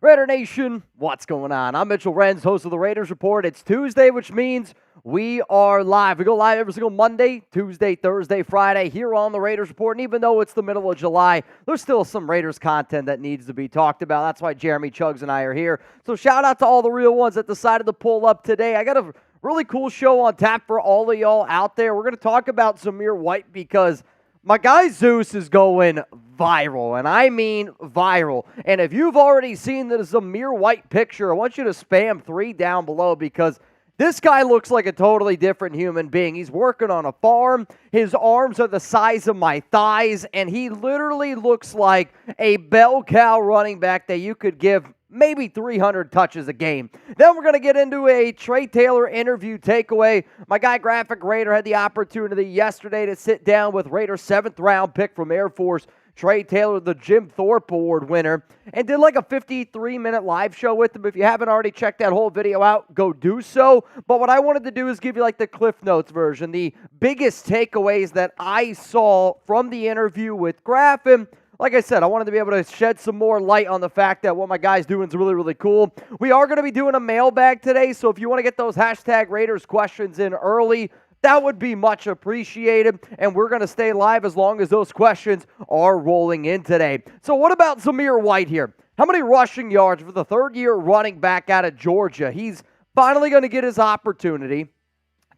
Raider Nation, what's going on? I'm Mitchell Renz, host of the Raiders Report. It's Tuesday, which means we are live. We go live every single Monday, Tuesday, Thursday, Friday here on the Raiders Report. And even though it's the middle of July, there's still some Raiders content that needs to be talked about. That's why Jeremy Chuggs and I are here. So shout out to all the real ones that decided to pull up today. I got a really cool show on tap for all of y'all out there. We're going to talk about Zamir White because my guy Zeus is going viral, and I mean viral. And if you've already seen the Zamir White picture, I want you to spam 3 down below because this guy looks like a totally different human being. He's working on a farm. His arms are the size of my thighs, and he literally looks like a bell cow running back that you could give maybe 300 touches a game. Then we're going to get into a Trey Taylor interview takeaway. My guy Graphic Raider had the opportunity yesterday to sit down with Raiders 7th round pick from Air Force, Trey Taylor, the Jim Thorpe Award winner, and did like a 53-minute live show with him. If you haven't already checked that whole video out, go do so. But what I wanted to do is give you like the Cliff Notes version, the biggest takeaways that I saw from the interview with Graph. And like I said, I wanted to be able to shed some more light on the fact that what my guy's doing is really, really cool. We are going to be doing a mailbag today, so if you want to get those hashtag Raiders questions in early, that would be much appreciated, and we're going to stay live as long as those questions are rolling in today. So what about Zamir White here? How many rushing yards for the third-year running back out of Georgia? He's finally going to get his opportunity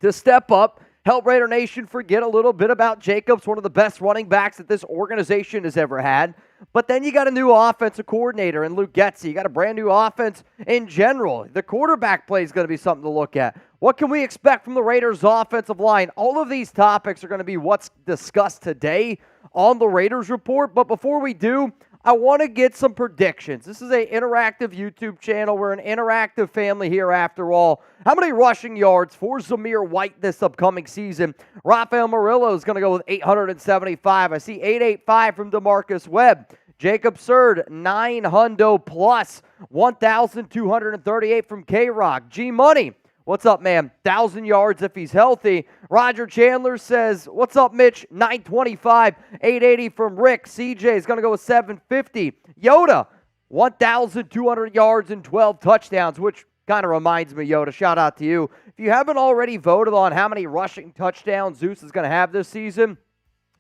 to step up, help Raider Nation forget a little bit about Jacobs, one of the best running backs that this organization has ever had. But then you got a new offensive coordinator in Luke Getsy. You got a brand new offense in general. The quarterback play is going to be something to look at. What can we expect from the Raiders' offensive line? All of these topics are going to be what's discussed today on the Raiders Report. But before we do, I want to get some predictions. This is an interactive YouTube channel. We're an interactive family here after all. How many rushing yards for Zamir White this upcoming season? Rafael Murillo is going to go with 875. I see 885 from DeMarcus Webb. Jacob Surd, 900 plus. 1,238 from K-Rock. G-Money, what's up, man? 1,000 yards if he's healthy. Roger Chandler says, what's up, Mitch? 925. 880 from Rick. CJ is going to go with 750. Yoda, 1,200 yards and 12 touchdowns, which kind of reminds me, Yoda, shout out to you. If you haven't already voted on how many rushing touchdowns Zeus is going to have this season,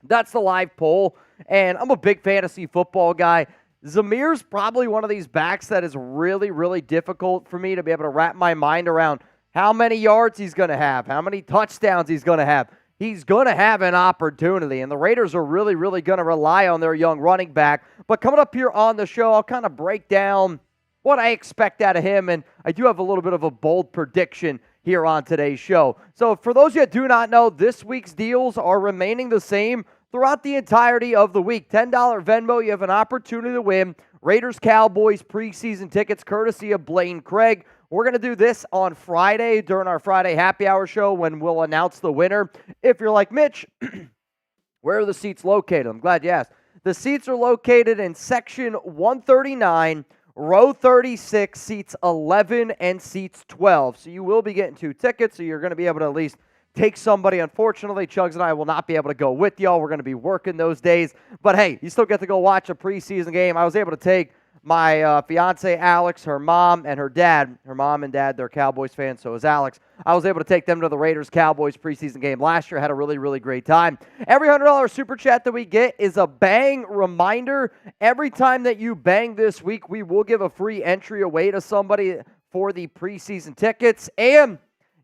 that's the live poll. And I'm a big fantasy football guy. Zamir's probably one of these backs that is really, really difficult for me to be able to wrap my mind around how many yards he's going to have, how many touchdowns he's going to have. He's going to have an opportunity, and the Raiders are really, really going to rely on their young running back. But coming up here on the show, I'll kind of break down what I expect out of him, and I do have a little bit of a bold prediction here on today's show. So for those of you that do not know, this week's deals are remaining the same throughout the entirety of the week. $10 Venmo, you have an opportunity to win Raiders-Cowboys preseason tickets courtesy of Blaine Craig. We're going to do this on Friday during our Friday happy hour show when we'll announce the winner. If you're like, Mitch, where are the seats located? I'm glad you asked. The seats are located in section 139, row 36, seats 11 and seats 12. So you will be getting 2 tickets, so you're going to be able to at least take somebody. Unfortunately, Chuggs and I will not be able to go with y'all. We're going to be working those days. But hey, you still get to go watch a preseason game. I was able to take my fiance Alex, her mom, and her dad. Her mom and dad, they're Cowboys fans, so is Alex. I was able to take them to the Raiders-Cowboys preseason game last year. Had a really, really great time. Every $100 super chat that we get is a bang reminder. Every time that you bang this week, we will give a free entry away to somebody for the preseason tickets. And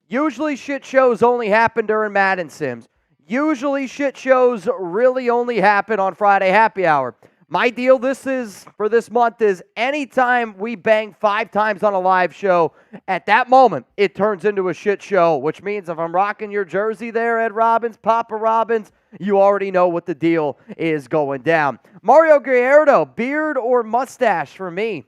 usually shit shows only happen during Madden Sims. Usually shit shows really only happen on Friday happy hour. My deal for this month is anytime we bang 5 times on a live show, at that moment, it turns into a shit show, which means if I'm rocking your jersey there, Ed Robbins, Papa Robbins, you already know what the deal is going down. Mario Gallardo, beard or mustache for me?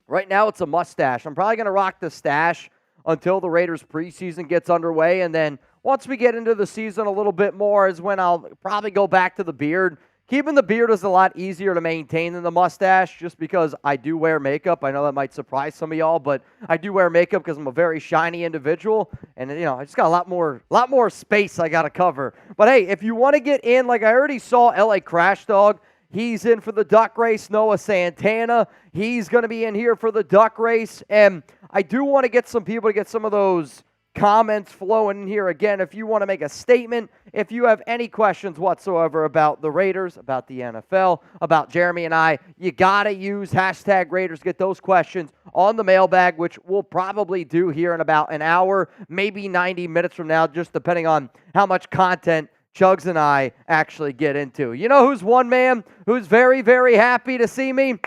Right now, it's a mustache. I'm probably going to rock the stash until the Raiders preseason gets underway, and then once we get into the season a little bit more is when I'll probably go back to the beard. Keeping the beard is a lot easier to maintain than the mustache just because I do wear makeup. I know that might surprise some of y'all, but I do wear makeup because I'm a very shiny individual, and I just got a lot more space I got to cover. But hey, if you want to get in, like I already saw LA Crash Dog, He's in for the duck race. Noah Santana, he's going to be in here for the duck race. And I do want to get some people to get some of those comments flowing in here. Again, if you want to make a statement, if you have any questions whatsoever about the Raiders, about the NFL, about Jeremy and I, you got to use hashtag Raiders. Get those questions on the mailbag, which we'll probably do here in about an hour, maybe 90 minutes from now, just depending on how much content Chuggs and I actually get into. You know who's one man who's very, very happy to see me?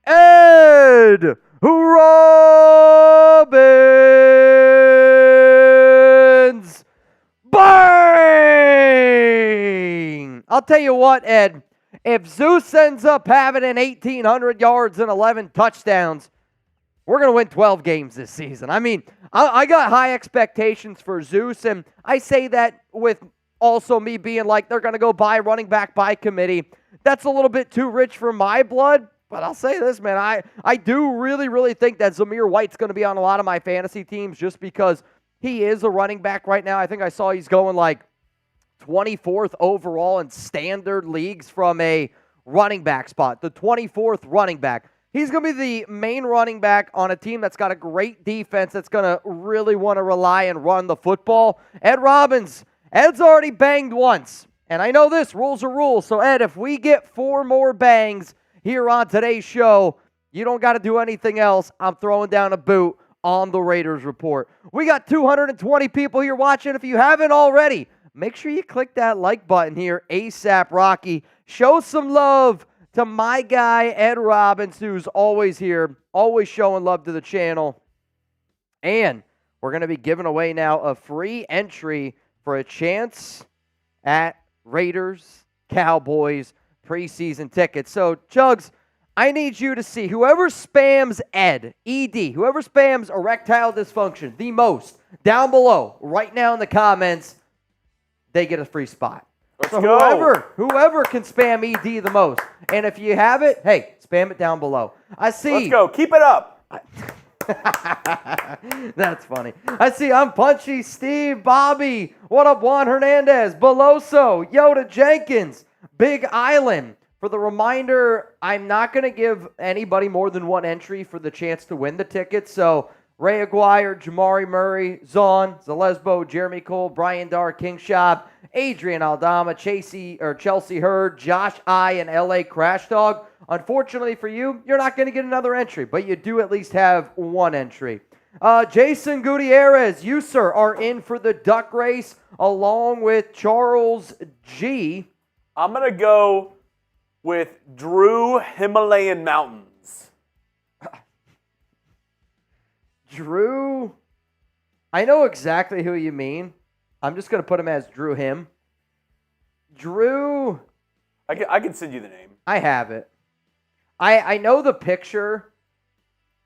Ed Robbins! Bang! I'll tell you what, Ed, if Zeus ends up having an 1,800 yards and 11 touchdowns, we're going to win 12 games this season. I mean, I got high expectations for Zeus, and I say that with also me being like they're going to go buy running back by committee. That's a little bit too rich for my blood. But I'll say this, man, I do really, really think that Zamir White's going to be on a lot of my fantasy teams just because he is a running back right now. I think I saw he's going like 24th overall in standard leagues from a running back spot, the 24th running back. He's going to be the main running back on a team that's got a great defense that's going to really want to rely and run the football. Ed Robbins, Ed's already banged once, and I know this, rules are rules. So, Ed, if we get 4 more bangs here on today's show, you don't got to do anything else. I'm throwing down a boot on the Raiders Report. We got 220 people here watching. If you haven't already, make sure you click that like button here, ASAP Rocky. Show some love to my guy, Ed Robbins, who's always here, always showing love to the channel. And we're going to be giving away now a free entry for a chance at Raiders Cowboys preseason tickets. So, Chuggs, I need you to see whoever spams ED, whoever spams erectile dysfunction the most down below right now in the comments, they get a free spot. Let's so go. Whoever can spam ED the most, and if you have it, hey, spam it down below. I see. Let's go. Keep it up. That's funny. I see I'm Punchy, Steve, Bobby. What up, Juan Hernandez, Beloso, Yoda Jenkins, Big Island. For the reminder, I'm not going to give anybody more than one entry for the chance to win the ticket. So Ray Aguirre, Jamari Murray, Zon, Zalesbo, Jeremy Cole, Brian Dar, King Shab, Adrian Aldama, Chelsea Hurd, Josh I, and LA Crash Dog. Unfortunately for you, you're not going to get another entry, but you do at least have one entry. Jason Gutierrez, you, sir, are in for the duck race along with Charles G. I'm going to go with Drew Himalayan Mountains. Drew, I know exactly who you mean. I'm just going to put him as Drew Him. Drew. I can send you the name. I have it. I know the picture,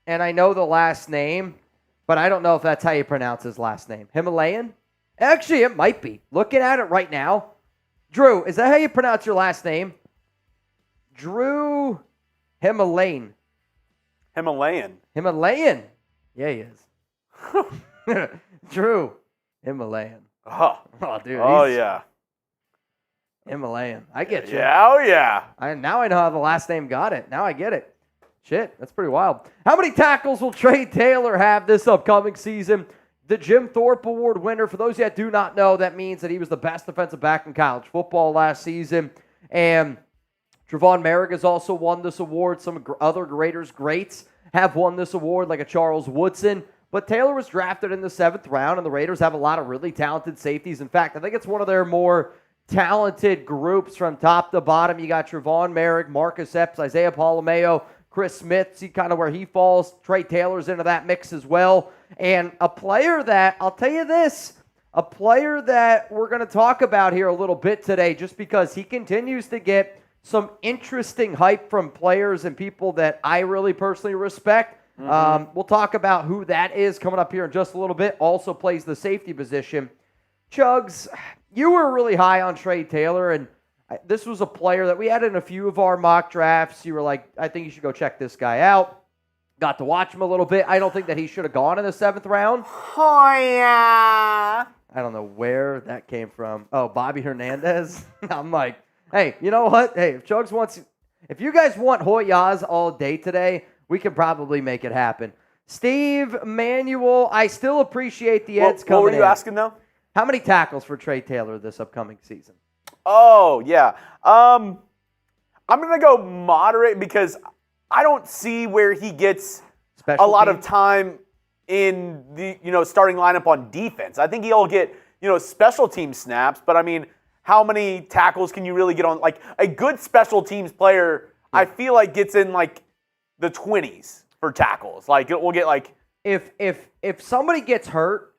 and I know the last name, but I don't know if that's how you pronounce his last name. Himalayan? Actually, it might be. Looking at it right now. Drew, is that how you pronounce your last name? Drew Himalayan. Himalayan. Himalayan. Yeah, he is. Drew Himalayan. Oh, dude. Oh, yeah. Himalayan. I get you. Yeah, oh, yeah. Now I know how the last name got it. Now I get it. Shit, that's pretty wild. How many tackles will Trey Taylor have this upcoming season? The Jim Thorpe Award winner. For those that do not know, that means that he was the best defensive back in college football last season. And Trevon Merrick has also won this award. Some other Raiders greats have won this award, like a Charles Woodson. But Taylor was drafted in the 7th round, and the Raiders have a lot of really talented safeties. In fact, I think it's one of their more talented groups from top to bottom. You got Trevon Merrick, Marcus Epps, Isaiah Palomeo, Chris Smith. See kind of where he falls. Trey Taylor's into that mix as well. And a player that, I'll tell you this, a player that we're going to talk about here a little bit today, just because he continues to get some interesting hype from players and people that I really personally respect. We'll talk about who that is coming up here in just a little bit. Also plays the safety position. Chuggs, you were really high on Trey Taylor, and this was a player that we had in a few of our mock drafts. You were like, I think you should go check this guy out. Got to watch him a little bit. I don't think that he should have gone in the 7th round. Oh, yeah. I don't know where that came from. Oh, Bobby Hernandez? I'm like, hey, you know what? Hey, if Chuggs wants If you guys want Hoyas all day today, we can probably make it happen. Steve, Manuel, I still appreciate the Eds coming in. What were you asking, though? How many tackles for Trey Taylor this upcoming season? Oh, yeah. I'm going to go moderate because I don't see where he gets a lot of time in the starting lineup on defense. I think he'll get special team snaps, but I mean, how many tackles can you really get on? Like a good special teams player, I feel like gets in like the 20s for tackles. Like we'll get like if somebody gets hurt,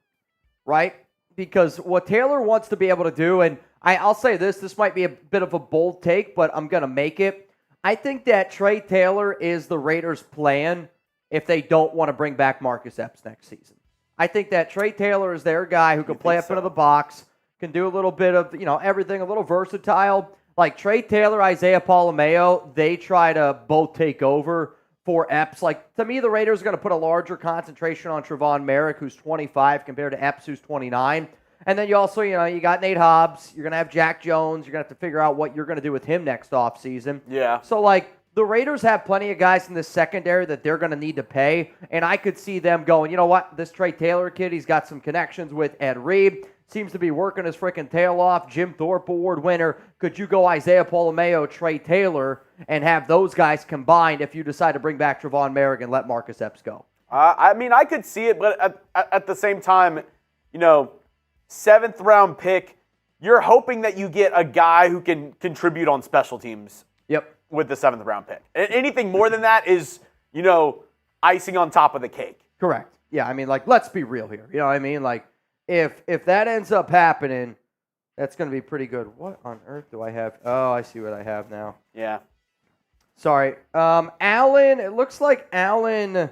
right? Because what Taylor wants to be able to do, and I'll say this might be a bit of a bold take, but I'm gonna make it. I think that Trey Taylor is the Raiders' plan if they don't want to bring back Marcus Epps next season. I think that Trey Taylor is their guy who can play up into the box, can do a little bit of everything, a little versatile. Like Trey Taylor, Isaiah Polameo, they try to both take over for Epps. Like, to me, the Raiders are going to put a larger concentration on Trevon Merrick, who's 25, compared to Epps, who's 29. And then you also, you got Nate Hobbs. You're going to have Jack Jones. You're going to have to figure out what you're going to do with him next offseason. Yeah. So, like, the Raiders have plenty of guys in the secondary that they're going to need to pay. And I could see them going, you know what? This Trey Taylor kid, he's got some connections with Ed Reed. Seems to be working his freaking tail off. Jim Thorpe Award winner. Could you go Isaiah Polameo, Trey Taylor, and have those guys combined if you decide to bring back Trevon Merrick and let Marcus Epps go? I mean, I could see it, but at the same time, 7th round pick, you're hoping that you get a guy who can contribute on special teams. Yep. With the 7th round pick. Anything more than that is, icing on top of the cake. Correct. Yeah, I mean, like, let's be real here. You know what I mean? Like, if that ends up happening, that's going to be pretty good. What on earth do I have? Oh, I see what I have now. Yeah. Sorry. Alan, it looks like Alan,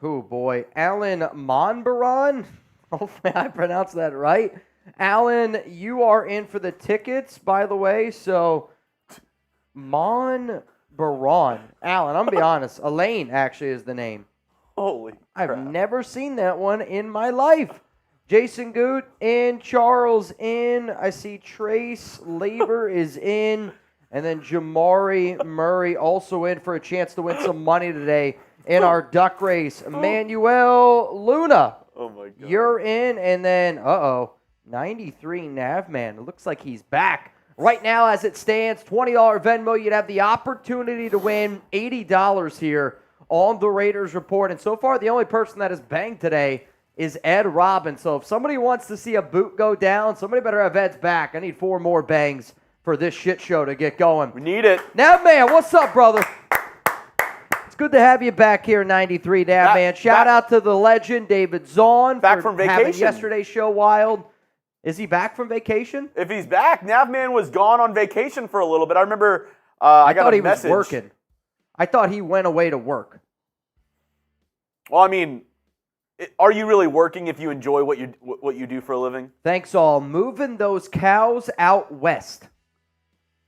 Alan Monbaron. Hopefully I pronounced that right. Alan, you are in for the tickets, by the way, so Monbaron. Alan, I'm going to be honest. Elaine actually is the name. Holy crap. I've never seen that one in my life. Jason Goot in, Charles in. I see Trace Labor is in. And then Jamari Murray also in for a chance to win some money today in our duck race. Manuel Luna. Oh, my God. You're in. And then, 93 Navman. It looks like he's back. Right now, as it stands, $20 Venmo. You'd have the opportunity to win $80 here on the Raiders Report. And so far, the only person that has banged today is Ed Robbins. So if somebody wants to see a boot go down, somebody better have Ed's back. I need 4 more bangs for this shit show to get going. We need it. Navman, what's up, brother? It's good to have you back here, 93 Navman. Shout out to the legend, David Zahn, back from vacation. Having yesterday's show wild. Is he back from vacation? If he's back, Navman was gone on vacation for a little bit. I remember I got a message. Was working. I thought he went away to work. Well, I mean, are you really working if you enjoy what you do for a living? Thanks all. Moving those cows out west.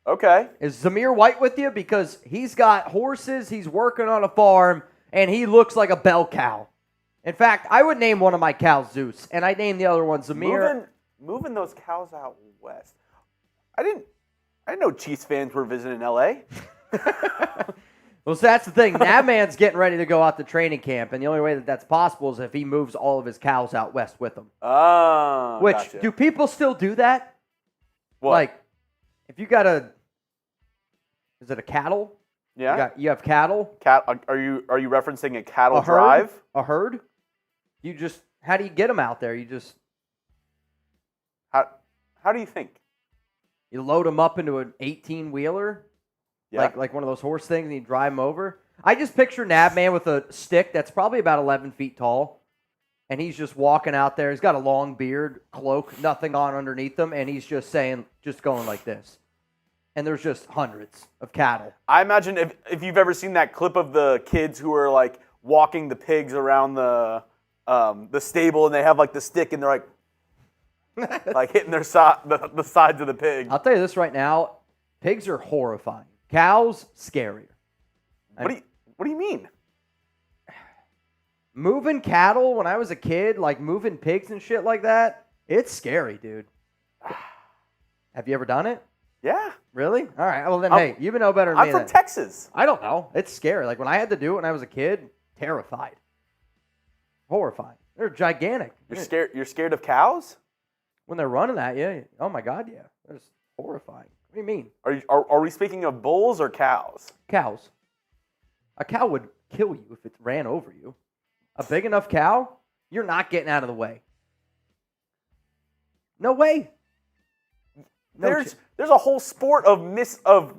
Okay. Is Zamir White with you? Because he's got horses, he's working on a farm, and he looks like a bell cow. In fact, I would name one of my cows Zeus, and I'd name the other one Zamir. Moving those cows out west. I didn't know Chiefs fans were visiting L.A. Well, so that's the thing. That man's getting ready to go out to training camp, and the only way that that's possible is if he moves all of his cows out west with him. Oh, Which, gotcha. Do people still do that? What? Like, if you got is it a cattle? Yeah. You have cattle? Are you referencing a cattle drive? A herd? How do you get them out there? How do you think? You load them up into an 18-wheeler? Yeah. Like one of those horse things, and you drive them over. I just picture Navman with a stick that's probably about 11 feet tall, and he's just walking out there. He's got a long beard, cloak, nothing on underneath him, and he's just going like this. And there's just hundreds of cattle. I imagine if you've ever seen that clip of the kids who are like walking the pigs around the stable, and they have like the stick, and they're like hitting the sides of the pig. I'll tell you this right now: pigs are horrifying. Cows, scarier. What do you mean? Moving cattle when I was a kid, like moving pigs and shit like that, it's scary, dude. Have you ever done it? Yeah. Really? All right. Well, then, hey, you know better than me. I'm from Texas. I don't know. It's scary. Like, when I had to do it when I was a kid, terrified. Horrifying. They're gigantic. You're scared of cows? When they're running at you, oh, my God, yeah. That's horrifying. What do you mean? Are we speaking of bulls or cows? Cows. A cow would kill you if it ran over you. A big enough cow, you're not getting out of the way. No way. There's a whole sport of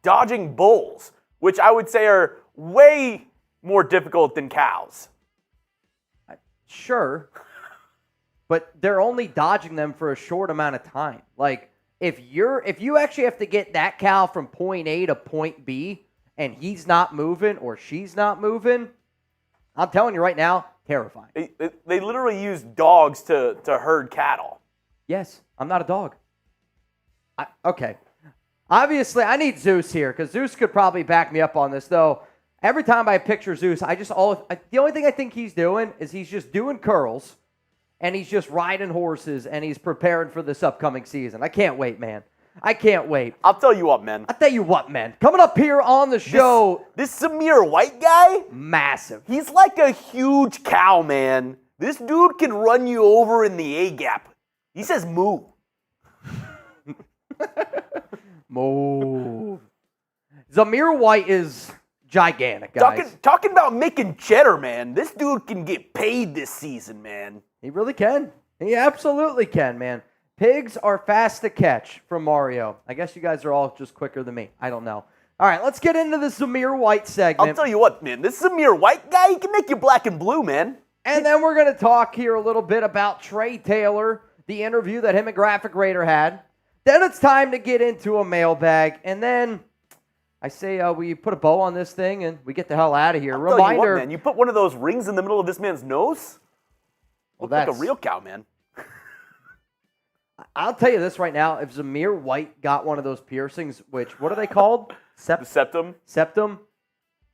dodging bulls, which I would say are way more difficult than cows. Sure. But they're only dodging them for a short amount of time. Like, if you actually have to get that cow from point A to point B and he's not moving or she's not moving, I'm telling you right now, terrifying. They literally use dogs to herd cattle. Yes, I'm not a dog. Okay. Obviously, I need Zeus here because Zeus could probably back me up on this, though. Every time I picture Zeus, the only thing I think he's doing is he's just doing curls and he's just riding horses and he's preparing for this upcoming season. I can't wait, man. I can't wait. I'll tell you what, man. Coming up here on the show. This Zamir White guy? Massive. He's like a huge cow, man. This dude can run you over in the A-gap. He says moo. Move. Zamir White is gigantic, guys. Talking about making cheddar, man. This dude can get paid this season, man. He really can. He absolutely can, man. Pigs are fast to catch from Mario. I guess you guys are all just quicker than me. I don't know. All right, let's get into the Zamir White segment. I'll tell you what, man. This Zamir White guy, he can make you black and blue, man. And then we're going to talk here a little bit about Trey Taylor, the interview that him and Graphic Raider had. Then it's time to get into a mailbag. And then I say we put a bow on this thing and we get the hell out of here. I'll tell you what, man. You put one of those rings in the middle of this man's nose? Well, that's like a real cow, man. I'll tell you this right now. If Zamir White got one of those piercings, which, what are they called? The septum? Septum.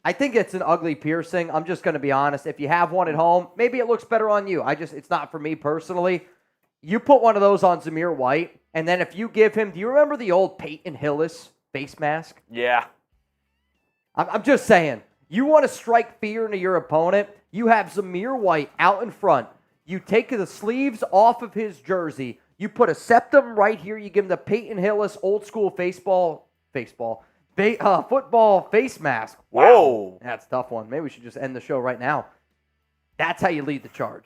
I think it's an ugly piercing. I'm just going to be honest. If you have one at home, maybe it looks better on you. It's not for me personally. You put one of those on Zamir White, and then if you give him, do you remember the old Peyton Hillis face mask? Yeah. I'm just saying, you want to strike fear into your opponent, you have Zamir White out in front. You take the sleeves off of his jersey. You put a septum right here. You give him the Peyton Hillis old school football face mask. Wow. Whoa. That's a tough one. Maybe we should just end the show right now. That's how you lead the charge.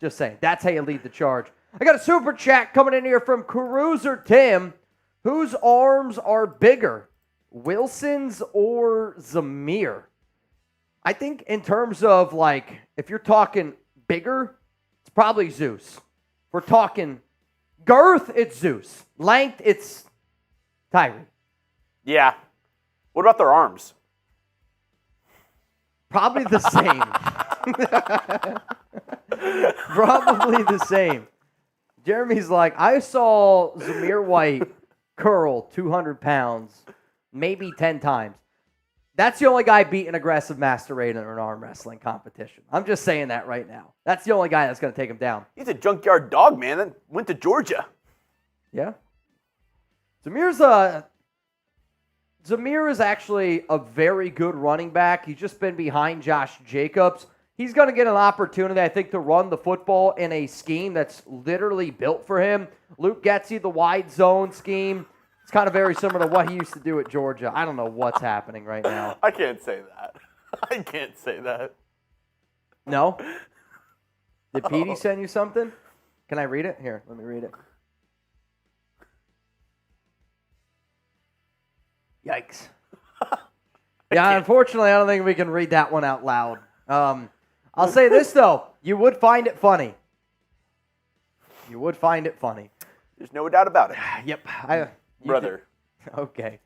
Just saying. That's how you lead the charge. I got a super chat coming in here from Cruiser Tim. Whose arms are bigger, Wilson's or Zamir? I think in terms of, like, if you're talking bigger, it's probably Zeus. If we're talking girth, it's Zeus. Length, it's Tyree. Yeah. What about their arms? Probably the same. Probably the same. Jeremy's like, I saw Zamir White curl 200 pounds maybe 10 times. That's the only guy beating aggressive master raid in an arm wrestling competition. I'm just saying that right now. That's the only guy that's going to take him down. He's a junkyard dog, man, that went to Georgia. Yeah. Zamir is actually a very good running back. He's just been behind Josh Jacobs. He's going to get an opportunity, I think, to run the football in a scheme that's literally built for him. Luke Getsy, the wide zone scheme. It's kind of very similar to what he used to do at Georgia. I don't know what's happening right now. I can't say that. I can't say that. No? Did Petey send you something? Can I read it? Here, let me read it. Yikes. Yeah, unfortunately, I don't think we can read that one out loud. I'll say this, though. You would find it funny. You would find it funny. There's no doubt about it. Yep. Brother. Okay.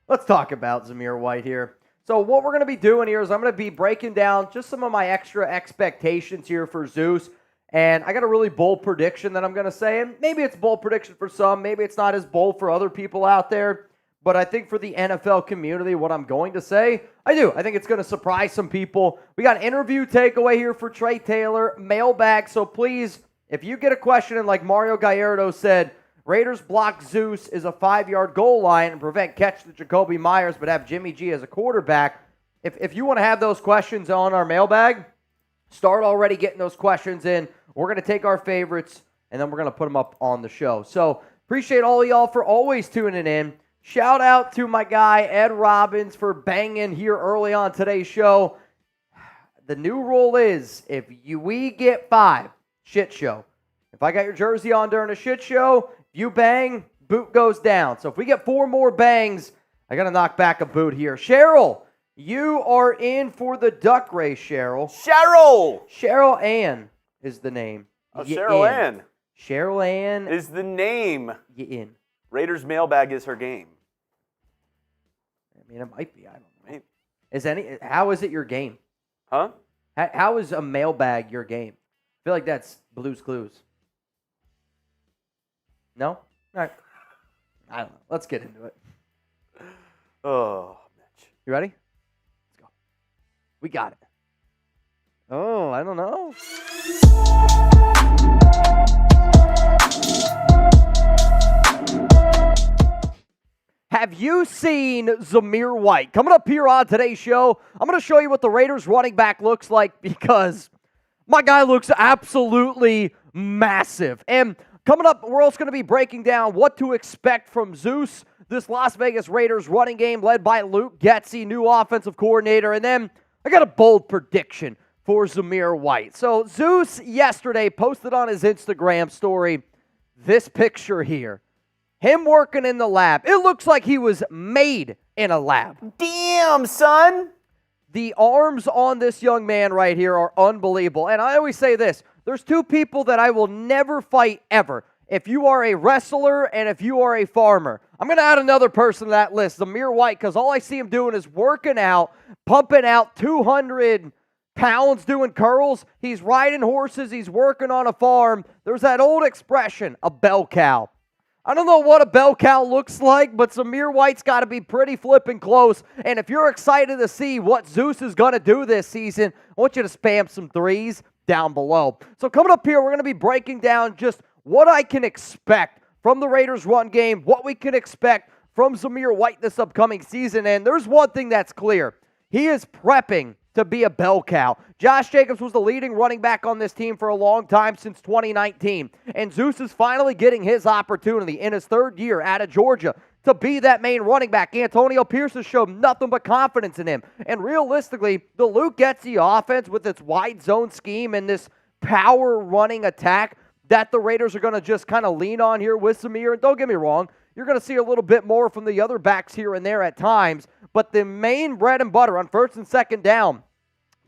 Let's talk about Zamir White here. So what we're going to be doing here is I'm going to be breaking down just some of my extra expectations here for Zeus. And I got a really bold prediction that I'm going to say. And maybe it's a bold prediction for some. Maybe it's not as bold for other people out there. But I think for the NFL community, what I'm going to say, I do. I think it's going to surprise some people. We got an interview takeaway here for Trey Taylor, mailbag. So please, if you get a question and like Mario Gallardo said, Raiders block Zeus is a 5-yard goal line and prevent catch to Jacoby Myers, but have Jimmy G as a quarterback. If you want to have those questions on our mailbag, start already getting those questions in. We're going to take our favorites, and then we're going to put them up on the show. So appreciate all of y'all for always tuning in. Shout out to my guy, Ed Robbins, for banging here early on today's show. The new rule is if we get 5, shit show. If I got your jersey on during a shit show, you bang, boot goes down. So if we get 4 more bangs, I got to knock back a boot here. Cheryl, you are in for the duck race, Cheryl. Cheryl Ann is the name. Oh, Cheryl Ann. Cheryl Ann is the name. You in. Raiders mailbag is her game. I mean, it might be. I don't know. How is it your game? Huh? How is a mailbag your game? I feel like that's Blue's Clues. No? All right. I don't know. Let's get into it. Oh, Mitch. You ready? Let's go. We got it. Oh, I don't know. Have you seen Zamir White? Coming up here on today's show, I'm going to show you what the Raiders running back looks like because my guy looks absolutely massive. And coming up, we're also going to be breaking down what to expect from Zeus, this Las Vegas Raiders running game led by Luke Getsy, new offensive coordinator. And then I got a bold prediction for Zamir White. So Zeus yesterday posted on his Instagram story this picture here. Him working in the lab. It looks like he was made in a lab. Damn, son. The arms on this young man right here are unbelievable. And I always say this. There's 2 people that I will never fight ever. If you are a wrestler and if you are a farmer. I'm going to add another person to that list, Zamir White, because all I see him doing is working out, pumping out 200 pounds doing curls. He's riding horses. He's working on a farm. There's that old expression, a bell cow. I don't know what a bell cow looks like, but Zamir White's got to be pretty flipping close. And if you're excited to see what Zeus is going to do this season, I want you to spam some 3s down below. So coming up here, we're going to be breaking down just what I can expect from the Raiders run game, what we can expect from Zamir White this upcoming season. And there's one thing that's clear. He is prepping to be a bell cow. Josh Jacobs was the leading running back on this team for a long time, since 2019. And Zeus is finally getting his opportunity in his 3rd year out of Georgia to be that main running back. Antonio Pierce has shown nothing but confidence in him. And realistically, the Luke Getsy offense with its wide zone scheme and this power running attack that the Raiders are going to just kind of lean on here with Zamir. And don't get me wrong, you're going to see a little bit more from the other backs here and there at times. But the main bread and butter on 1st and 2nd down,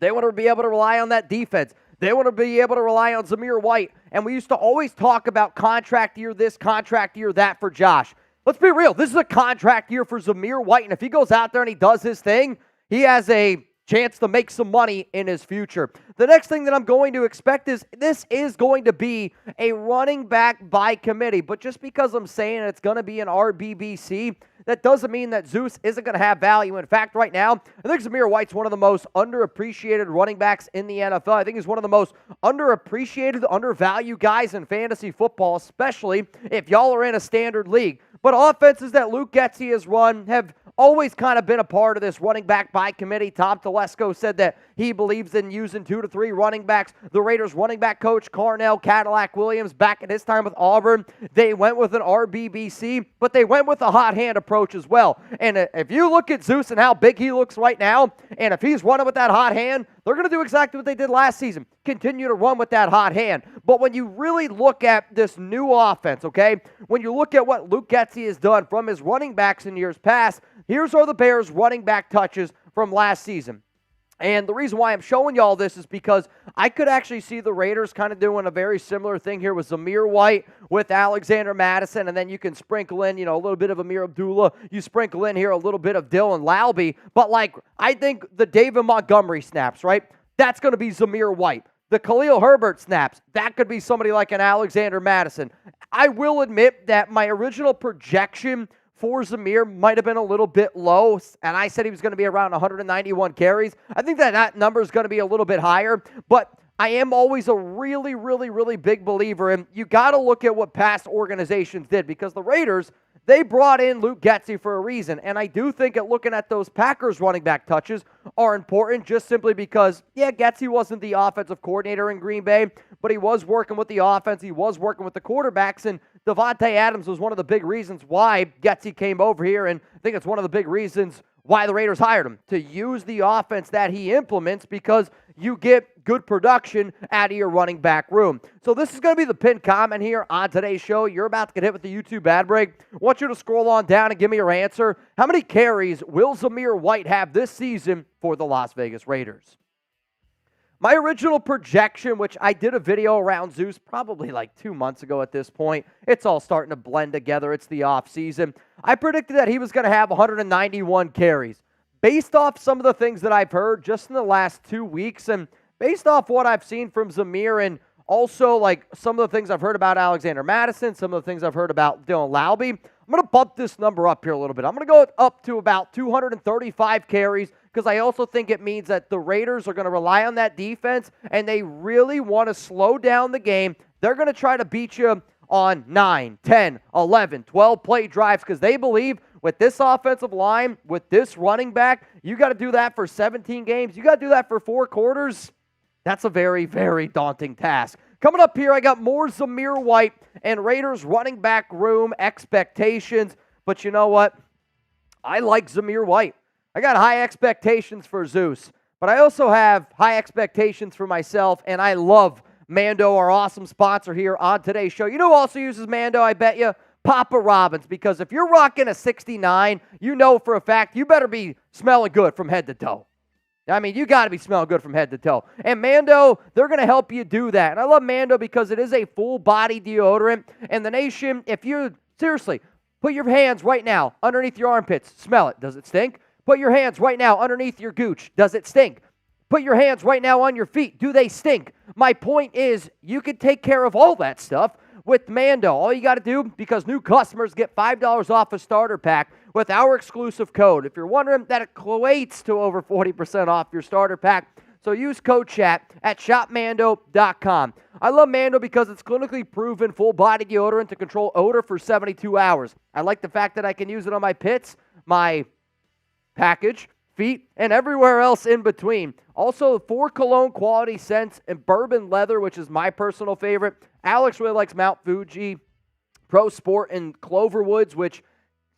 they want to be able to rely on that defense. They want to be able to rely on Zamir White. And we used to always talk about contract year this, contract year that for Josh. Let's be real. This is a contract year for Zamir White. And if he goes out there and he does his thing, he has a chance to make some money in his future. The next thing that I'm going to expect is this is going to be a running back by committee. But just because I'm saying it's going to be an RBBC, that doesn't mean that Zeus isn't going to have value. In fact, right now, I think Zamir White's one of the most underappreciated running backs in the NFL. I think he's one of the most underappreciated, undervalued guys in fantasy football, especially if y'all are in a standard league. But offenses that Luke Getsy has run have always kind of been a part of this running back by committee. Tom Telesco said that he believes in using 2 to 3 running backs. The Raiders running back coach, Carnell Cadillac Williams, back at his time with Auburn, they went with an RBBC, but they went with a hot hand approach as well. And if you look at Zeus and how big he looks right now, and if he's running with that hot hand, they're going to do exactly what they did last season, continue to run with that hot hand. But when you really look at this new offense, okay, when you look at what Luke Getsy has done from his running backs in years past, here's are the Bears' running back touches from last season. And the reason why I'm showing y'all this is because I could actually see the Raiders kind of doing a very similar thing here with Zamir White, with Alexander Madison, and then you can sprinkle in, a little bit of Amir Abdullah. You sprinkle in here a little bit of Dylan Laube. But, I think the David Montgomery snaps, right? That's going to be Zamir White. The Khalil Herbert snaps, that could be somebody like an Alexander Madison. I will admit that my original projection for Zamir might have been a little bit low, and I said he was going to be around 191 carries. I think that number is going to be a little bit higher, but I am always a really, really, really big believer in you got to look at what past organizations did, because the Raiders, they brought in Luke Getsy for a reason. And I do think that looking at those Packers running back touches are important, just simply because, yeah, Getsy wasn't the offensive coordinator in Green Bay, but he was working with the offense. He was working with the quarterbacks. And Devontae Adams was one of the big reasons why Getsy came over here. And I think it's one of the big reasons why the Raiders hired him, to use the offense that he implements, because you get good production out of your running back room. So this is going to be the pinned comment here on today's show. You're about to get hit with the YouTube ad break. I want you to scroll on down and give me your answer. How many carries will Zamir White have this season for the Las Vegas Raiders? My original projection, which I did a video around Zeus probably like 2 months ago at this point. It's all starting to blend together. It's the offseason. I predicted that he was going to have 191 carries. Based off some of the things that I've heard just in the last 2 weeks, and based off what I've seen from Zamir, and also like some of the things I've heard about Alexander Madison, some of the things I've heard about Dylan Laube, I'm going to bump this number up here a little bit. I'm going to go up to about 235 carries, because I also think it means that the Raiders are going to rely on that defense, and they really want to slow down the game. They're going to try to beat you on 9, 10, 11, 12 play drives, because they believe with this offensive line, with this running back, you got to do that for 17 games. You got to do that for 4 quarters. That's a very, very daunting task. Coming up here, I got more Zamir White and Raiders running back room expectations. But you know what? I like Zamir White. I got high expectations for Zeus, but I also have high expectations for myself, and I love Mando, our awesome sponsor here on today's show. You know who also uses Mando, I bet you? Papa Robbins, because if you're rocking a 69, you know for a fact you better be smelling good from head to toe. I mean, you got to be smelling good from head to toe. And Mando, they're going to help you do that. And I love Mando because it is a full-body deodorant. And the nation, if you, seriously, put your hands right now underneath your armpits. Smell it. Does it stink? Put your hands right now underneath your gooch. Does it stink? Put your hands right now on your feet. Do they stink? My point is, you can take care of all that stuff with Mando. All you got to do, because new customers get $5 off a starter pack with our exclusive code. If you're wondering, that equates to over 40% off your starter pack. So use code CHAT at shopmando.com. I love Mando because it's clinically proven full-body deodorant to control odor for 72 hours. I like the fact that I can use it on my pits, my package, feet, and everywhere else in between. Also, 4 cologne quality scents and bourbon leather, which is my personal favorite. Alex really likes Mount Fuji, Pro Sport, and Cloverwoods, which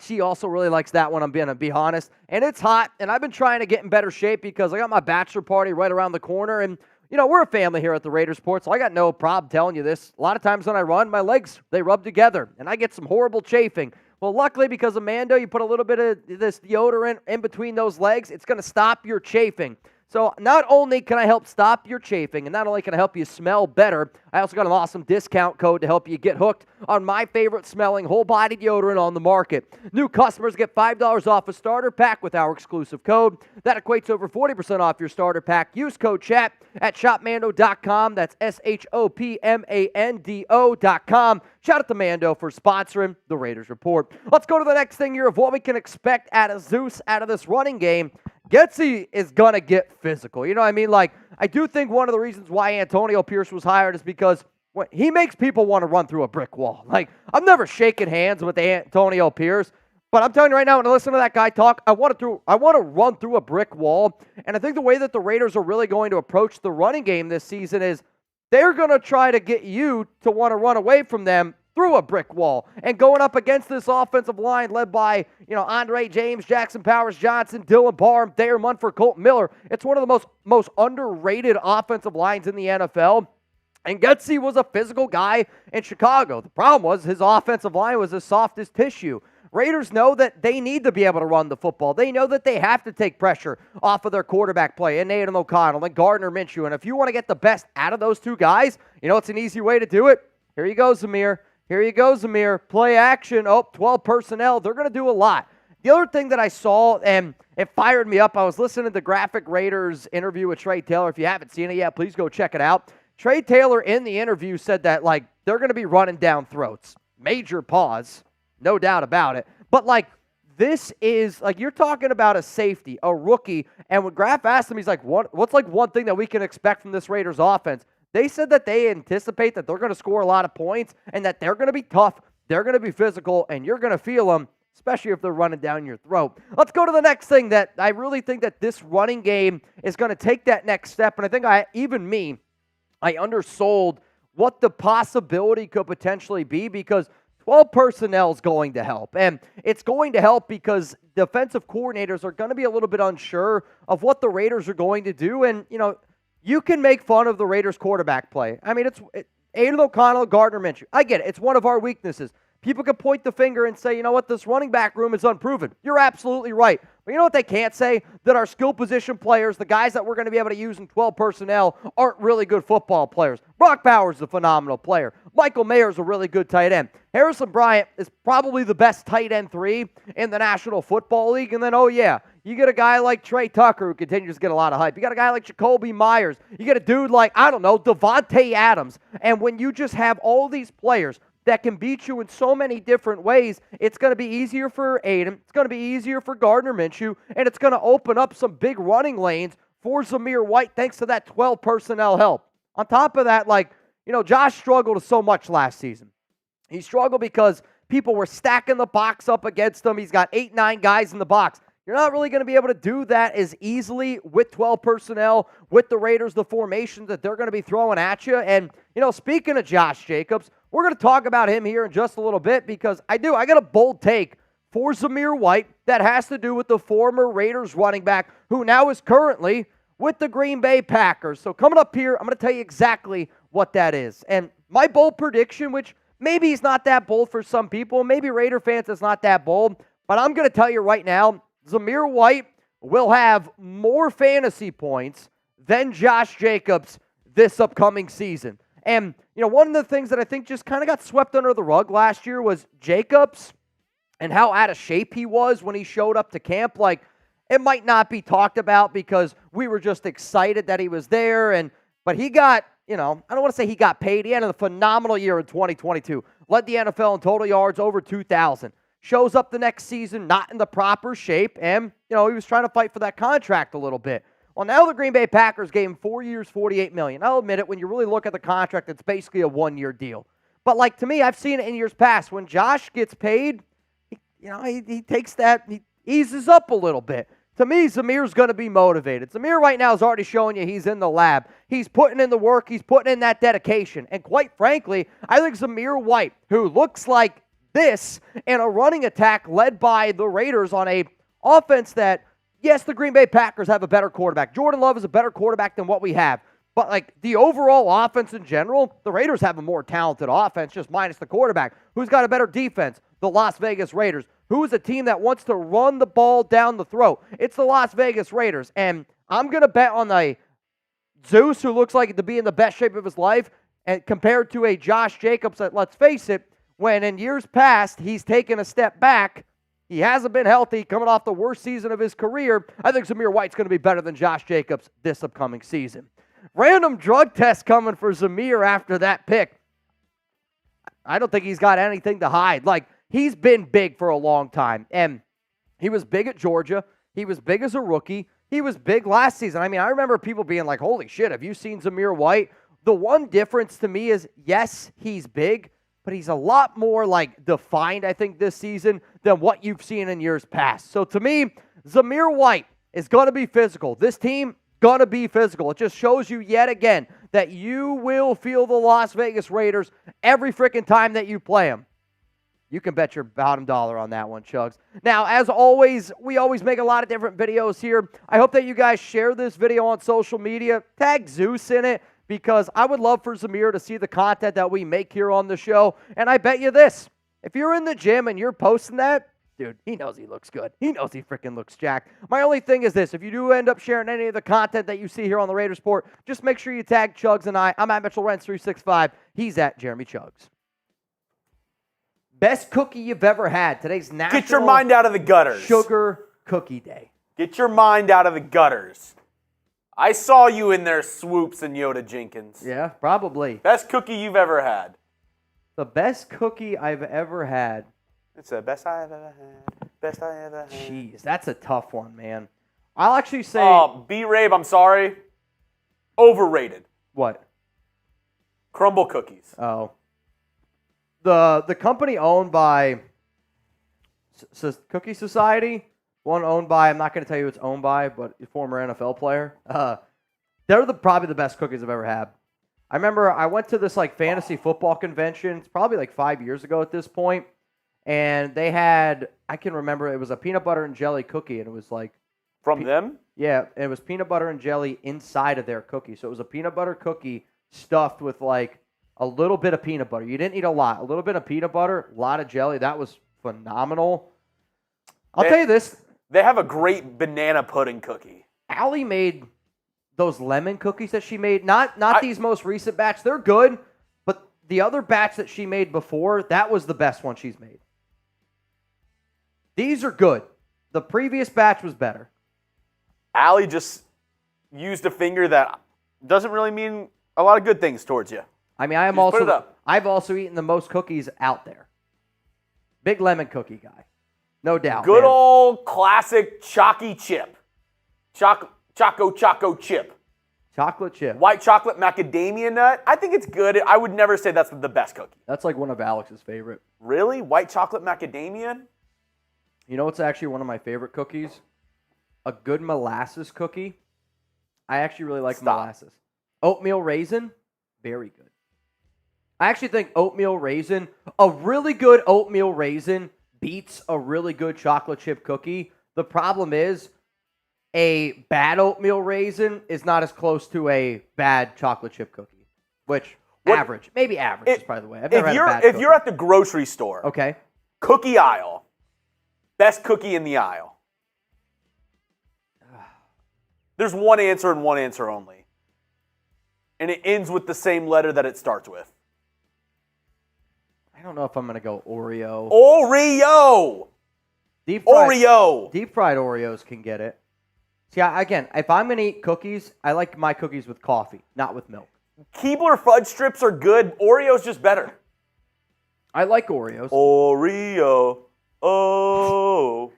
she also really likes that one, I'm going to be honest. And it's hot, and I've been trying to get in better shape because I got my bachelor party right around the corner. And, you know, we're a family here at the Raiders Report, so I got no problem telling you this. A lot of times when I run, my legs, they rub together, and I get some horrible chafing. Well, luckily, because of Mando, you put a little bit of this deodorant in between those legs, it's going to stop your chafing. So not only can I help stop your chafing, and not only can I help you smell better, I also got an awesome discount code to help you get hooked on my favorite smelling whole body deodorant on the market. New customers get $5 off a starter pack with our exclusive code. That equates to over 40% off your starter pack. Use code CHAT at shopmando.com. That's shopmando.com. Shout out to Mando for sponsoring the Raiders Report. Let's go to the next thing here of what we can expect out of Zeus, out of this running game. Getsy is going to get physical. You know what I mean? Like, I do think one of the reasons why Antonio Pierce was hired is because he makes people want to run through a brick wall. Like, I'm never shaking hands with Antonio Pierce, but I'm telling you right now, when I listen to that guy talk, I want to run through a brick wall. And I think the way that the Raiders are really going to approach the running game this season is they're going to try to get you to want to run away from them through a brick wall. And going up against this offensive line led by, Andre James, Jackson Powers Johnson, Dylan Barham, Thayer Munford, Colton Miller. It's one of the most underrated offensive lines in the NFL. And Getsy was a physical guy in Chicago. The problem was his offensive line was as soft as tissue. Raiders know that they need to be able to run the football. They know that they have to take pressure off of their quarterback play, and Nathan O'Connell and Gardner Minshew. And if you want to get the best out of those two guys, it's an easy way to do it. Here you go, Zamir. Here you go, Zamir. Play action. 12 personnel. They're going to do a lot. The other thing that I saw, and it fired me up, I was listening to the Graphic Raiders interview with Trey Taylor. If you haven't seen it yet, please go check it out. Trey Taylor in the interview said that, they're going to be running down throats. Major pause. No doubt about it. But, this is, like, you're talking about a safety, a rookie, and when Graf asked him, he's like, what's like one thing that we can expect from this Raiders offense? They said that they anticipate that they're going to score a lot of points and that they're going to be tough, they're going to be physical, and you're going to feel them, especially if they're running down your throat. Let's go to the next thing that I really think that this running game is going to take that next step, and I think I undersold what the possibility could potentially be because 12 personnel is going to help. And it's going to help because defensive coordinators are going to be a little bit unsure of what the Raiders are going to do. And, you can make fun of the Raiders quarterback play. I mean, it's Aiden O'Connell, Gardner Minshew. I get it. It's one of our weaknesses. People can point the finger and say, you know what, this running back room is unproven. You're absolutely right. But you know what they can't say? That our skill position players, the guys that we're going to be able to use in 12 personnel, aren't really good football players. Brock Bowers is a phenomenal player. Michael Mayer's a really good tight end. Harrison Bryant is probably the best tight end 3 in the National Football League. And then, you get a guy like Trey Tucker who continues to get a lot of hype. You got a guy like Jacoby Myers. You get a dude like, Devontae Adams. And when you just have all these players that can beat you in so many different ways, it's going to be easier for Aiden, it's going to be easier for Gardner Minshew, and it's going to open up some big running lanes for Zamir White thanks to that 12 personnel help. On top of that, Josh struggled so much last season. He struggled because people were stacking the box up against him. He's got 8-9 guys in the box. You're not really going to be able to do that as easily with 12 personnel, with the Raiders, the formations that they're going to be throwing at you. And, speaking of Josh Jacobs, we're going to talk about him here in just a little bit because I got a bold take for Zamir White that has to do with the former Raiders running back who now is currently with the Green Bay Packers. So coming up here, I'm going to tell you exactly what that is. And my bold prediction, which maybe is not that bold for some people, maybe Raider fans is not that bold, but I'm going to tell you right now, Zamir White will have more fantasy points than Josh Jacobs this upcoming season. And, one of the things that I think just kind of got swept under the rug last year was Jacobs and how out of shape he was when he showed up to camp. Like, it might not be talked about because we were just excited that he was there. But he got, I don't want to say he got paid. He had a phenomenal year in 2022. Led the NFL in total yards over 2,000. Shows up the next season not in the proper shape, and, he was trying to fight for that contract a little bit. Well, now the Green Bay Packers gave him 4 years, $48 million. I'll admit it, when you really look at the contract, it's basically a one-year deal. But, to me, I've seen it in years past. When Josh gets paid, he takes that, he eases up a little bit. To me, Zamir's going to be motivated. Zamir right now is already showing you he's in the lab. He's putting in the work. He's putting in that dedication. And quite frankly, I think Zamir White, who looks like this in a running attack led by the Raiders on a offense that, yes, the Green Bay Packers have a better quarterback. Jordan Love is a better quarterback than what we have. But, the overall offense in general, the Raiders have a more talented offense, just minus the quarterback. Who's got a better defense? The Las Vegas Raiders. Who's a team that wants to run the ball down the throat? It's the Las Vegas Raiders. And I'm going to bet on a Zeus who looks like to be in the best shape of his life and compared to a Josh Jacobs that, let's face it, when in years past he's taken a step back, he hasn't been healthy, coming off the worst season of his career. I think Zamir White's going to be better than Josh Jacobs this upcoming season. Random drug test coming for Zamir after that pick. I don't think he's got anything to hide. He's been big for a long time, and he was big at Georgia. He was big as a rookie. He was big last season. I mean, I remember people being like, holy shit, have you seen Zamir White? The one difference to me is, yes, he's big, but he's a lot more defined, I think, this season than what you've seen in years past. So to me, Zamir White is going to be physical. This team, going to be physical. It just shows you yet again that you will feel the Las Vegas Raiders every freaking time that you play them. You can bet your bottom dollar on that one, Chuggs. Now, as always, we always make a lot of different videos here. I hope that you guys share this video on social media. Tag Zeus in it, because I would love for Zamir to see the content that we make here on the show. And I bet you this, if you're in the gym and you're posting that, dude, he knows he looks good. He knows he freaking looks jacked. My only thing is this, if you do end up sharing any of the content that you see here on the Raiders Report, just make sure you tag Chuggs and I. I'm at Mitchell Renz 365. He's at Jeremy Chuggs. Best cookie you've ever had. Today's National Get your mind out of the gutters. Sugar Cookie Day. Get your mind out of the gutters. I saw you in there, Swoops and Yoda Jenkins. Yeah, probably. Best cookie you've ever had. The best cookie I've ever had. It's the best I've ever had. Best I ever had. Jeez, that's a tough one, man. I'll actually say... B-Rabe, I'm sorry. Overrated. What? Crumble cookies. Oh. The company owned by Cookie Society, one owned by, I'm not going to tell you who it's owned by, but a former NFL player. They're probably the best cookies I've ever had. I remember I went to this like fantasy football convention. It's probably like 5 years ago at this point. And they had, I can remember, it was a peanut butter and jelly cookie. And it was like. From them? Yeah. And it was peanut butter and jelly inside of their cookie. So it was a peanut butter cookie stuffed with like a little bit of peanut butter. You didn't eat a lot. A little bit of peanut butter, a lot of jelly. That was phenomenal. I'll tell you this. They have a great banana pudding cookie. Allie made those lemon cookies that she made. Not these most recent batch. They're good. But the other batch that she made before, that was the best one she's made. These are good. The previous batch was better. Allie just used a finger that doesn't really mean a lot of good things towards you. I mean, I've also eaten the most cookies out there. Big lemon cookie guy. No doubt. Good old classic chalky chip. Choco chip. Chocolate chip. White chocolate macadamia nut. I think it's good. I would never say that's the best cookie. That's like one of Alex's favorite. Really? White chocolate macadamia? You know what's actually one of my favorite cookies? A good molasses cookie. I actually really like molasses. Oatmeal raisin, very good. I actually think a really good oatmeal raisin beats a really good chocolate chip cookie. The problem is a bad oatmeal raisin is not as close to a bad chocolate chip cookie, which average. Maybe average is probably the way. I've never had a bad cookie. If you're at the grocery store, okay, cookie aisle, best cookie in the aisle. There's one answer and one answer only. And it ends with the same letter that it starts with. I don't know if I'm going to go Oreo. Oreo! Deep fried Oreos can get it. See, again, if I'm going to eat cookies, I like my cookies with coffee, not with milk. Keebler fudge strips are good. Oreo's just better. I like Oreos. Oreo. Oh.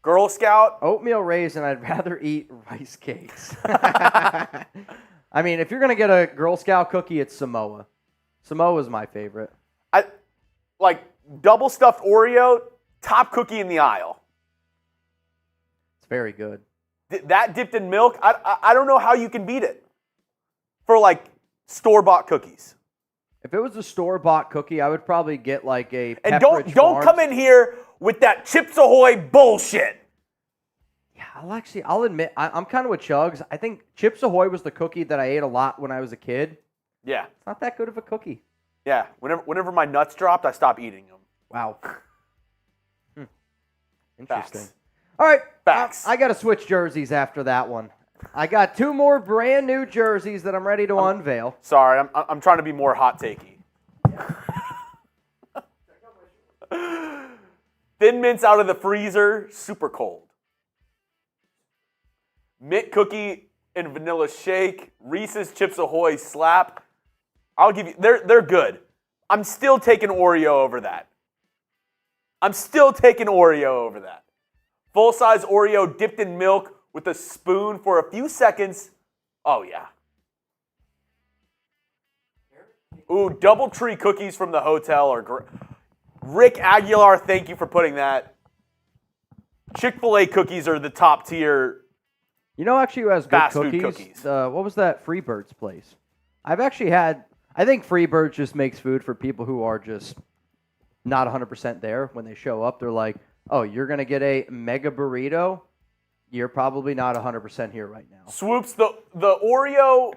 Girl Scout? Oatmeal raisin, I'd rather eat rice cakes. I mean, if you're going to get a Girl Scout cookie, it's Samoa. Samoa's my favorite. I like double stuffed Oreo, top cookie in the aisle. It's very good. That dipped in milk, I don't know how you can beat it for like store-bought cookies. If it was a store-bought cookie, I would probably get like a Pepperidge And don't come in here with that Chips Ahoy bullshit. Yeah, I'll admit, I'm kind of with Chuggs. I think Chips Ahoy was the cookie that I ate a lot when I was a kid. Yeah. It's not that good of a cookie. Yeah. Whenever my nuts dropped, I stopped eating them. Wow. Interesting. Facts. All right. Facts. I got to switch jerseys after that one. I got 2 more brand new jerseys that I'm ready to unveil. Sorry, I'm trying to be more hot takey. Thin Mints out of the freezer, super cold. Mint cookie and vanilla shake, Reese's Chips Ahoy slap. I'll give you, they're good. I'm still taking Oreo over that. Full-size Oreo dipped in milk with a spoon for a few seconds. Oh, yeah. Ooh, DoubleTree cookies from the hotel are great. Rick Aguilar, thank you for putting that. Chick-fil-A cookies are the top tier. You know actually who has good fast food cookies? What was that Freebird's place? I think Freebirds just makes food for people who are just not 100% there. When they show up, they're like, oh, you're going to get a mega burrito? You're probably not 100% here right now. Swoops, the Oreo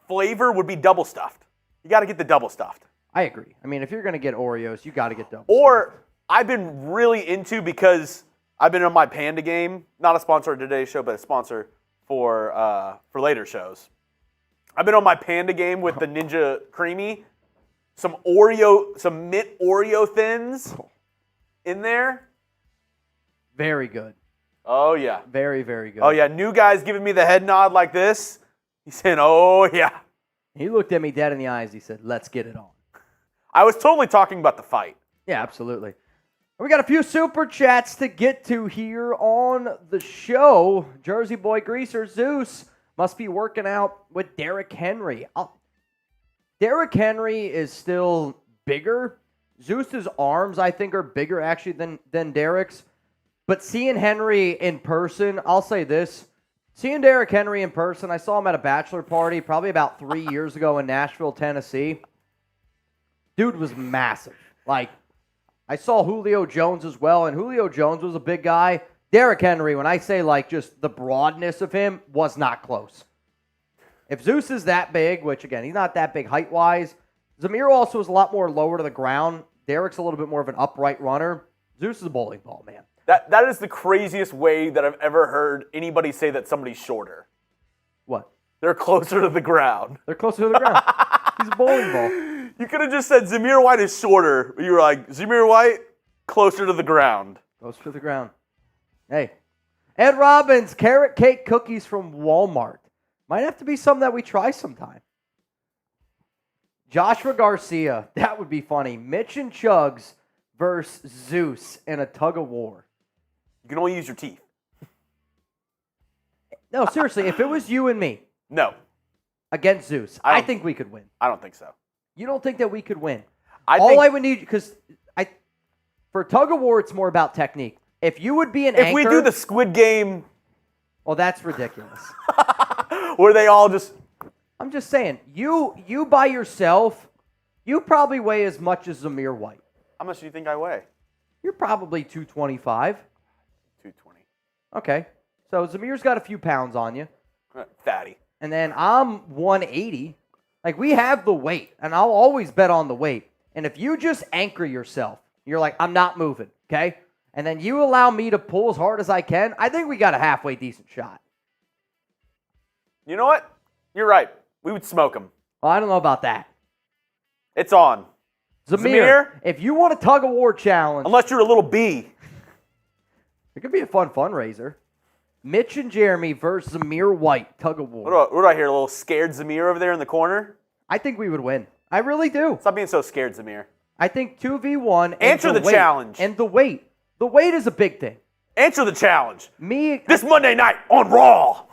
flavor would be double stuffed. You got to get the double stuffed. I agree. I mean, if you're going to get Oreos, you got to get double stuffed. Or I've been really into, because I've been on my Panda game, not a sponsor of today's show, but a sponsor for later shows. I've been on my Panda game with the Ninja Creamy. Some mint Oreo thins in there. Very good. Oh, yeah. Very, very good. Oh, yeah. New guy's giving me the head nod like this. He's saying, oh, yeah. He looked at me dead in the eyes. He said, let's get it on. I was totally talking about the fight. Yeah, absolutely. We got a few super chats to get to here on the show. Jersey Boy Greaser Zeus must be working out with Derrick Henry. Derrick Henry is still bigger. Zeus's arms, I think, are bigger actually than Derrick's. But seeing Henry in person, I'll say this. Seeing Derrick Henry in person, I saw him at a bachelor party probably about 3 years ago in Nashville, Tennessee. Dude was massive. Like, I saw Julio Jones as well, and Julio Jones was a big guy. Derrick Henry, when I say, like, just the broadness of him, was not close. If Zeus is that big, which, again, he's not that big height-wise, Zamir also is a lot more lower to the ground. Derrick's a little bit more of an upright runner. Zeus is a bowling ball, man. That is the craziest way that I've ever heard anybody say that somebody's shorter. What? They're closer to the ground. They're closer to the ground. He's a bowling ball. You could have just said Zamir White is shorter. You were like, Zamir White, closer to the ground. Closer to the ground. Hey. Ed Robbins, carrot cake cookies from Walmart. Might have to be something that we try sometime. Joshua Garcia, that would be funny. Mitch and Chuggs versus Zeus in a tug of war. You can only use your teeth. No, seriously, if it was you and me. No. Against Zeus, I think we could win. I don't think so. You don't think that we could win? I would need, because for tug of war, it's more about technique. If you would be an anchor. If we do the Squid Game. Well, that's ridiculous. Where they all just. I'm just saying, you by yourself, you probably weigh as much as Zamir White. How much do you think I weigh? You're probably 225. 220. Okay. So Zamir's got a few pounds on you. Fatty. And then I'm 180. Like, we have the weight, and I'll always bet on the weight. And if you just anchor yourself, you're like, I'm not moving, okay? And then you allow me to pull as hard as I can, I think we got a halfway decent shot. You know what? You're right. We would smoke him. Well, I don't know about that. It's on. Zamir, if you want a tug-of-war challenge. Unless you're a little bee. It could be a fun fundraiser. Mitch and Jeremy versus Zamir White, tug-of-war. What do I hear? A little scared Zamir over there in the corner? I think we would win. I really do. Stop being so scared, Zamir. I think 2v1. Answer the challenge. And the weight. The weight is a big thing. Answer the challenge. This Monday night on Raw.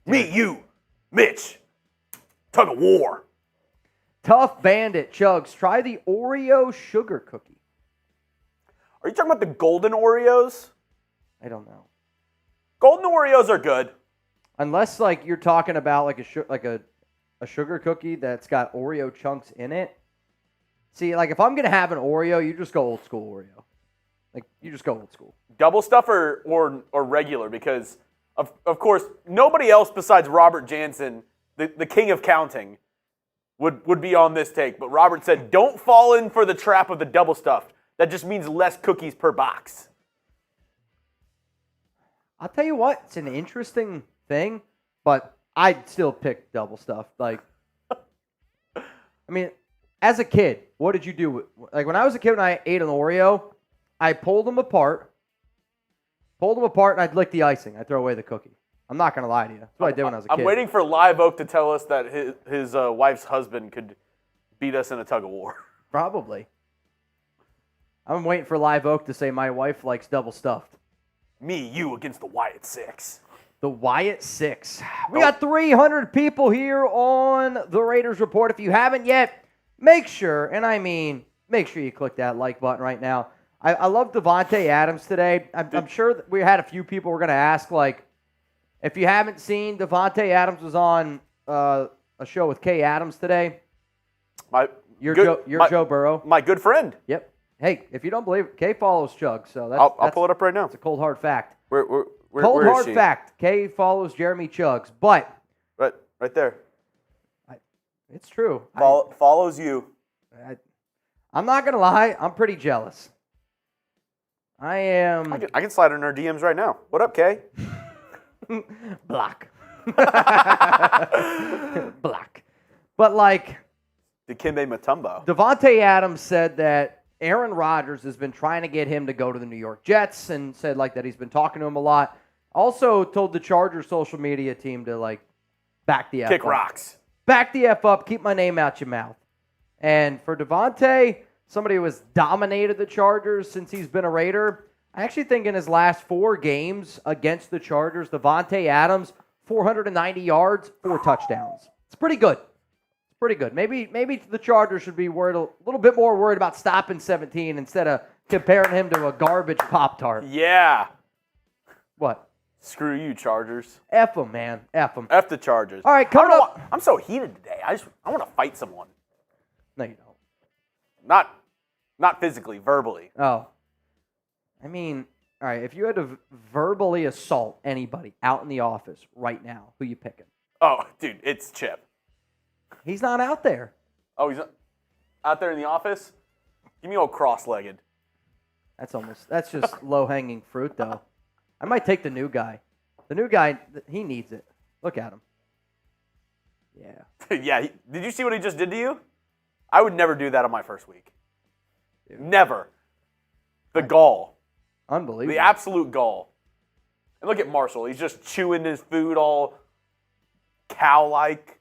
Me, you, Mitch. Tug-of-war. Tough Bandit Chuggs. Try the Oreo sugar cookie. Are you talking about the golden Oreos? I don't know. Golden Oreos are good. Unless, like, you're talking about like a sugar cookie that's got Oreo chunks in it. See, like, if I'm going to have an Oreo, you just go old school Oreo. Like, you just go old school. Double stuff or regular? Because, of course, nobody else besides Robert Jansen, the king of counting, would be on this take. But Robert said, don't fall in for the trap of the double stuffed. That just means less cookies per box. I'll tell you what, it's an interesting thing, but I'd still pick double stuff. Like, I mean, as a kid, what did you do? Like, when I was a kid and I ate an Oreo, I pulled them apart, and I'd lick the icing. I'd throw away the cookie. I'm not going to lie to you. That's what I did when I was a kid. I'm waiting for Live Oak to tell us that his wife's husband could beat us in a tug-of-war. Probably. I'm waiting for Live Oak to say my wife likes double stuffed. Me, you against the Wyatt Six. The Wyatt Six. We got 300 people here on the Raiders Report. If you haven't yet, make sure, and I mean, make sure you click that like button right now. I love Davante Adams today. I'm sure that we had a few people were going to ask, like, if you haven't seen, Davante Adams was on a show with Kay Adams today. Joe Burrow. My good friend. Yep. Hey, if you don't believe it, Kay follows Chuggs, so that's I'll pull it up right now. It's a cold hard fact. Where hard is she? Fact. Kay follows Jeremy Chuggs, but right there. It's true. Follows you. I'm not gonna lie. I'm pretty jealous. I am. I can slide in her DMs right now. What up, Kay? Block. Block. But like. Dikembe Mutombo. Davante Adams said that Aaron Rodgers has been trying to get him to go to the New York Jets and said like that he's been talking to him a lot. Also told the Chargers social media team to like back the F Kick up. rocks. Back the F up. Keep my name out your mouth. And for Davante, somebody who has dominated the Chargers since he's been a Raider. I actually think in his last 4 games against the Chargers, Devontae Adams, 490 yards, 4 touchdowns. It's pretty good. It's pretty good. Maybe the Chargers should be worried a little bit more worried about stopping 17 instead of comparing him to a garbage Pop-Tart. Yeah. What? Screw you, Chargers. F them, man. F them. F the Chargers. All right, coming up. I'm so heated today. I want to fight someone. No, you don't. Not physically, verbally. Oh. I mean, all right, if you had to verbally assault anybody out in the office right now, who you picking? Oh, dude, it's Chip. He's not out there. Oh, he's out there in the office? Give me old cross-legged. That's just low-hanging fruit, though. I might take the new guy. The new guy, he needs it. Look at him. Yeah. Yeah, did you see what he just did to you? I would never do that on my first week. Dude. Never. The gall. Unbelievable. The absolute gall. And look at Marshall. He's just chewing his food all cow-like.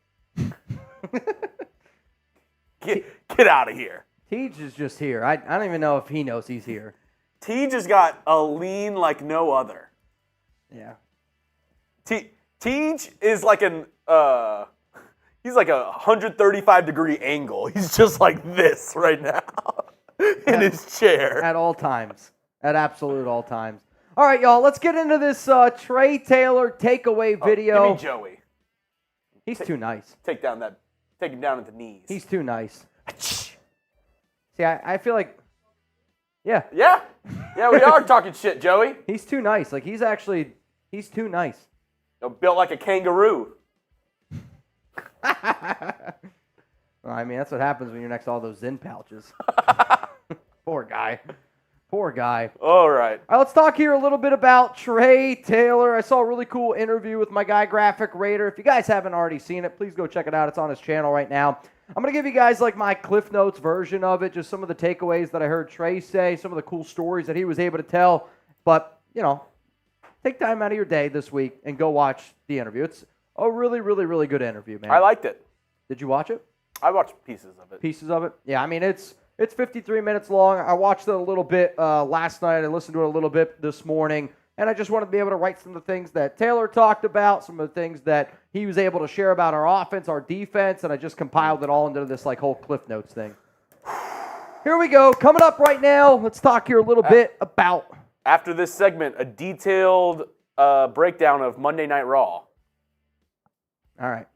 Get out of here. Tej is just here. I don't even know if he knows he's here. Tej just got a lean like no other. Yeah. Tej is like he's like a 135-degree angle. He's just like this right now in his chair. At all times. At absolute all times. All right, y'all, let's get into this Trey Taylor takeaway video. Give me Joey. He's too nice. Take him down at the knees. He's too nice. See, I feel like, yeah. Yeah, we are talking shit, Joey. He's too nice. Like, he's too nice. Built like a kangaroo. Well, I mean, that's what happens when you're next to all those Zyn pouches. Poor guy. Poor guy. All right. All right, let's talk here a little bit about Trey Taylor. I saw a really cool interview with my guy, Graphic Raider. If you guys haven't already seen it, please go check it out. It's on his channel right now. I'm going to give you guys like my Cliff Notes version of it, just some of the takeaways that I heard Trey say, some of the cool stories that he was able to tell. But, take time out of your day this week and go watch the interview. It's a really, really, really good interview, man. I liked it. Did you watch it? I watched pieces of it. Pieces of it? Yeah, I mean, it's 53 minutes long. I watched it a little bit last night. I listened to it a little bit this morning. And I just wanted to be able to write some of the things that Taylor talked about, some of the things that he was able to share about our offense, our defense, and I just compiled it all into this like whole Cliff Notes thing. Here we go. Coming up right now, let's talk here a little bit about... After this segment, a detailed breakdown of Monday Night Raw. All right.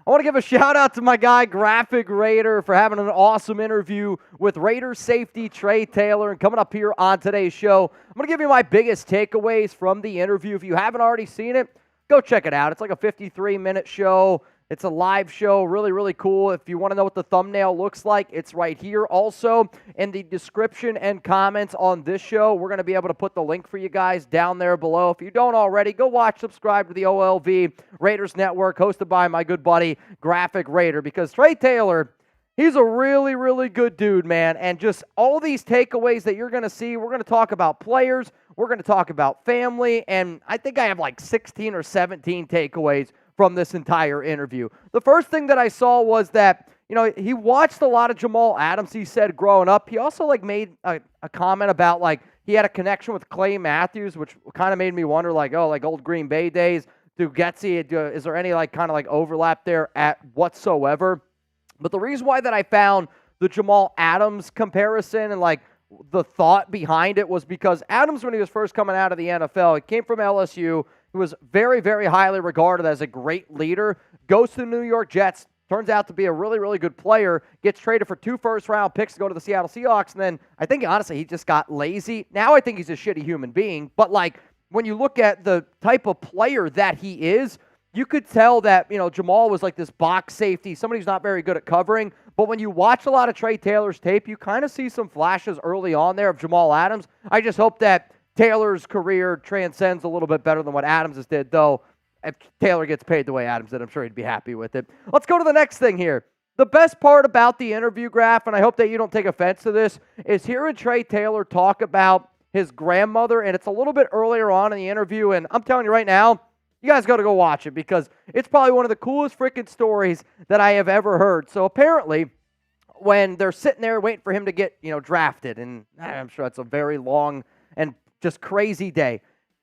I want to give a shout-out to my guy, Graphic Raider, for having an awesome interview with Raiders safety Trey Taylor. And coming up here on today's show, I'm going to give you my biggest takeaways from the interview. If you haven't already seen it, go check it out. It's like a 53-minute show. It's a live show, really, really cool. If you want to know what the thumbnail looks like, it's right here. Also, in the description and comments on this show, we're going to be able to put the link for you guys down there below. If you don't already, go watch, subscribe to the OLV Raiders Network, hosted by my good buddy, Graphic Raider, because Trey Taylor, he's a really, really good dude, man. And just all these takeaways that you're going to see, we're going to talk about players, we're going to talk about family, and I think I have like 16 or 17 takeaways from this entire interview. The first thing that I saw was that, he watched a lot of Jamal Adams, he said, growing up. He also, made a comment about, he had a connection with Clay Matthews, which kind of made me wonder, old Green Bay days. Is there any, overlap there at whatsoever? But the reason why that I found the Jamal Adams comparison and, the thought behind it was because Adams, when he was first coming out of the NFL, he came from LSU. He was very, very highly regarded as a great leader, goes to the New York Jets, turns out to be a really, really good player, gets traded for 2 first-round picks to go to the Seattle Seahawks, and then I think, honestly, he just got lazy. Now I think he's a shitty human being, but, when you look at the type of player that he is, you could tell that, Jamal was like this box safety, somebody who's not very good at covering, but when you watch a lot of Trey Taylor's tape, you kind of see some flashes early on there of Jamal Adams. I just hope that Taylor's career transcends a little bit better than what Adams did, though if Taylor gets paid the way Adams did, I'm sure he'd be happy with it. Let's go to the next thing here. The best part about the interview, Graph, and I hope that you don't take offense to this, is hearing Trey Taylor talk about his grandmother, and it's a little bit earlier on in the interview, and I'm telling you right now, you guys got to go watch it because it's probably one of the coolest freaking stories that I have ever heard. So apparently, when they're sitting there waiting for him to get, drafted. And I'm sure it's a very long and just crazy day.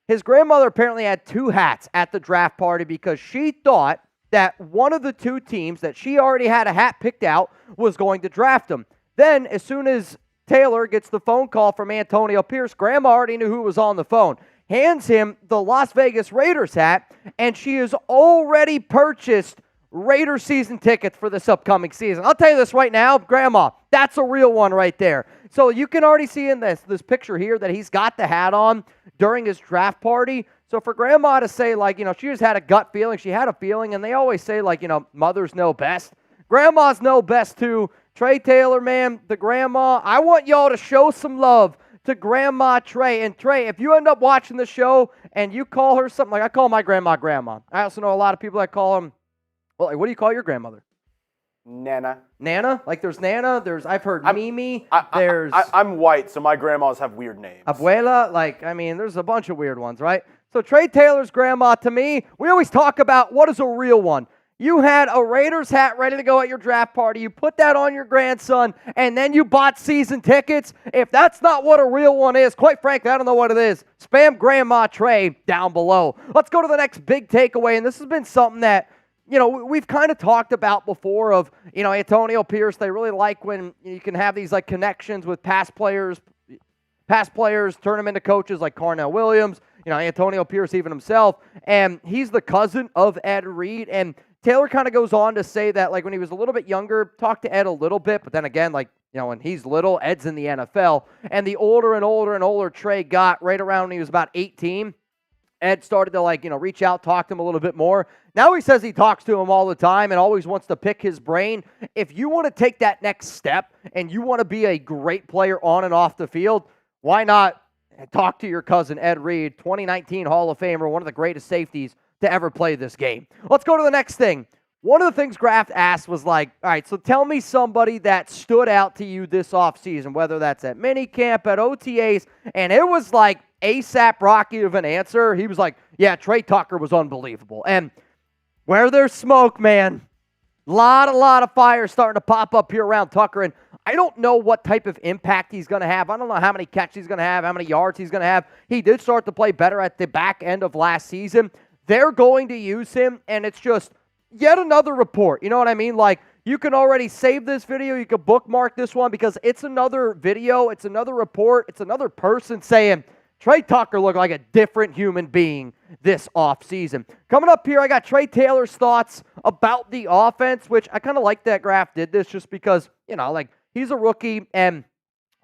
His grandmother apparently had 2 hats at the draft party because she thought that one of the 2 teams that she already had a hat picked out was going to draft him. Then, as soon as Taylor gets the phone call from Antonio Pierce, Grandma already knew who was on the phone, hands him the Las Vegas Raiders hat, and she has already purchased Raiders season tickets for this upcoming season. I'll tell you this right now, Grandma, that's a real one right there. So you can already see in this picture here that he's got the hat on during his draft party. So for Grandma to say, she just had a gut feeling, she had a feeling, and they always say, mothers know best. Grandmas know best too. Trey Taylor, man, the grandma, I want y'all to show some love to Grandma Trey. And Trey, if you end up watching the show and you call her something, I call my grandma Grandma. I also know a lot of people that call them, what do you call your grandmother? Nana. Nana? There's Nana, I've heard Mimi, I'm white, so my grandmas have weird names. Abuela, there's a bunch of weird ones, right? So Trey Taylor's grandma, to me, we always talk about what is a real one. You had a Raiders hat ready to go at your draft party. You put that on your grandson, and then you bought season tickets. If that's not what a real one is, quite frankly, I don't know what it is. Spam Grandma Trey down below. Let's go to the next big takeaway, and this has been something that, we've kind of talked about before of, Antonio Pierce. They really like when you can have these, connections with past players, turn them into coaches like Carnell Williams, Antonio Pierce even himself, and he's the cousin of Ed Reed, and Taylor kind of goes on to say that, when he was a little bit younger, talked to Ed a little bit, but then again, when he's little, Ed's in the NFL. And the older and older and older Trey got, right around when he was about 18, Ed started to, reach out, talk to him a little bit more. Now he says he talks to him all the time and always wants to pick his brain. If you want to take that next step and you want to be a great player on and off the field, why not talk to your cousin, Ed Reed, 2019 Hall of Famer, one of the greatest safeties to ever play this game. Let's go to the next thing. One of the things Graft asked was all right, so tell me somebody that stood out to you this offseason, whether that's at minicamp, at OTAs, and it was ASAP Rocky of an answer. He was yeah, Trey Tucker was unbelievable. And where there's smoke, man, lot of fire starting to pop up here around Tucker, and I don't know what type of impact he's going to have. I don't know how many catches he's going to have, how many yards he's going to have. He did start to play better at the back end of last season. They're going to use him, and it's just yet another report. You know what I mean? You can already save this video. You can bookmark this one because it's another video. It's another report. It's another person saying Trey Tucker looked like a different human being this offseason. Coming up here, I got Trey Taylor's thoughts about the offense, which I kind of like that Graf did this just because, he's a rookie, and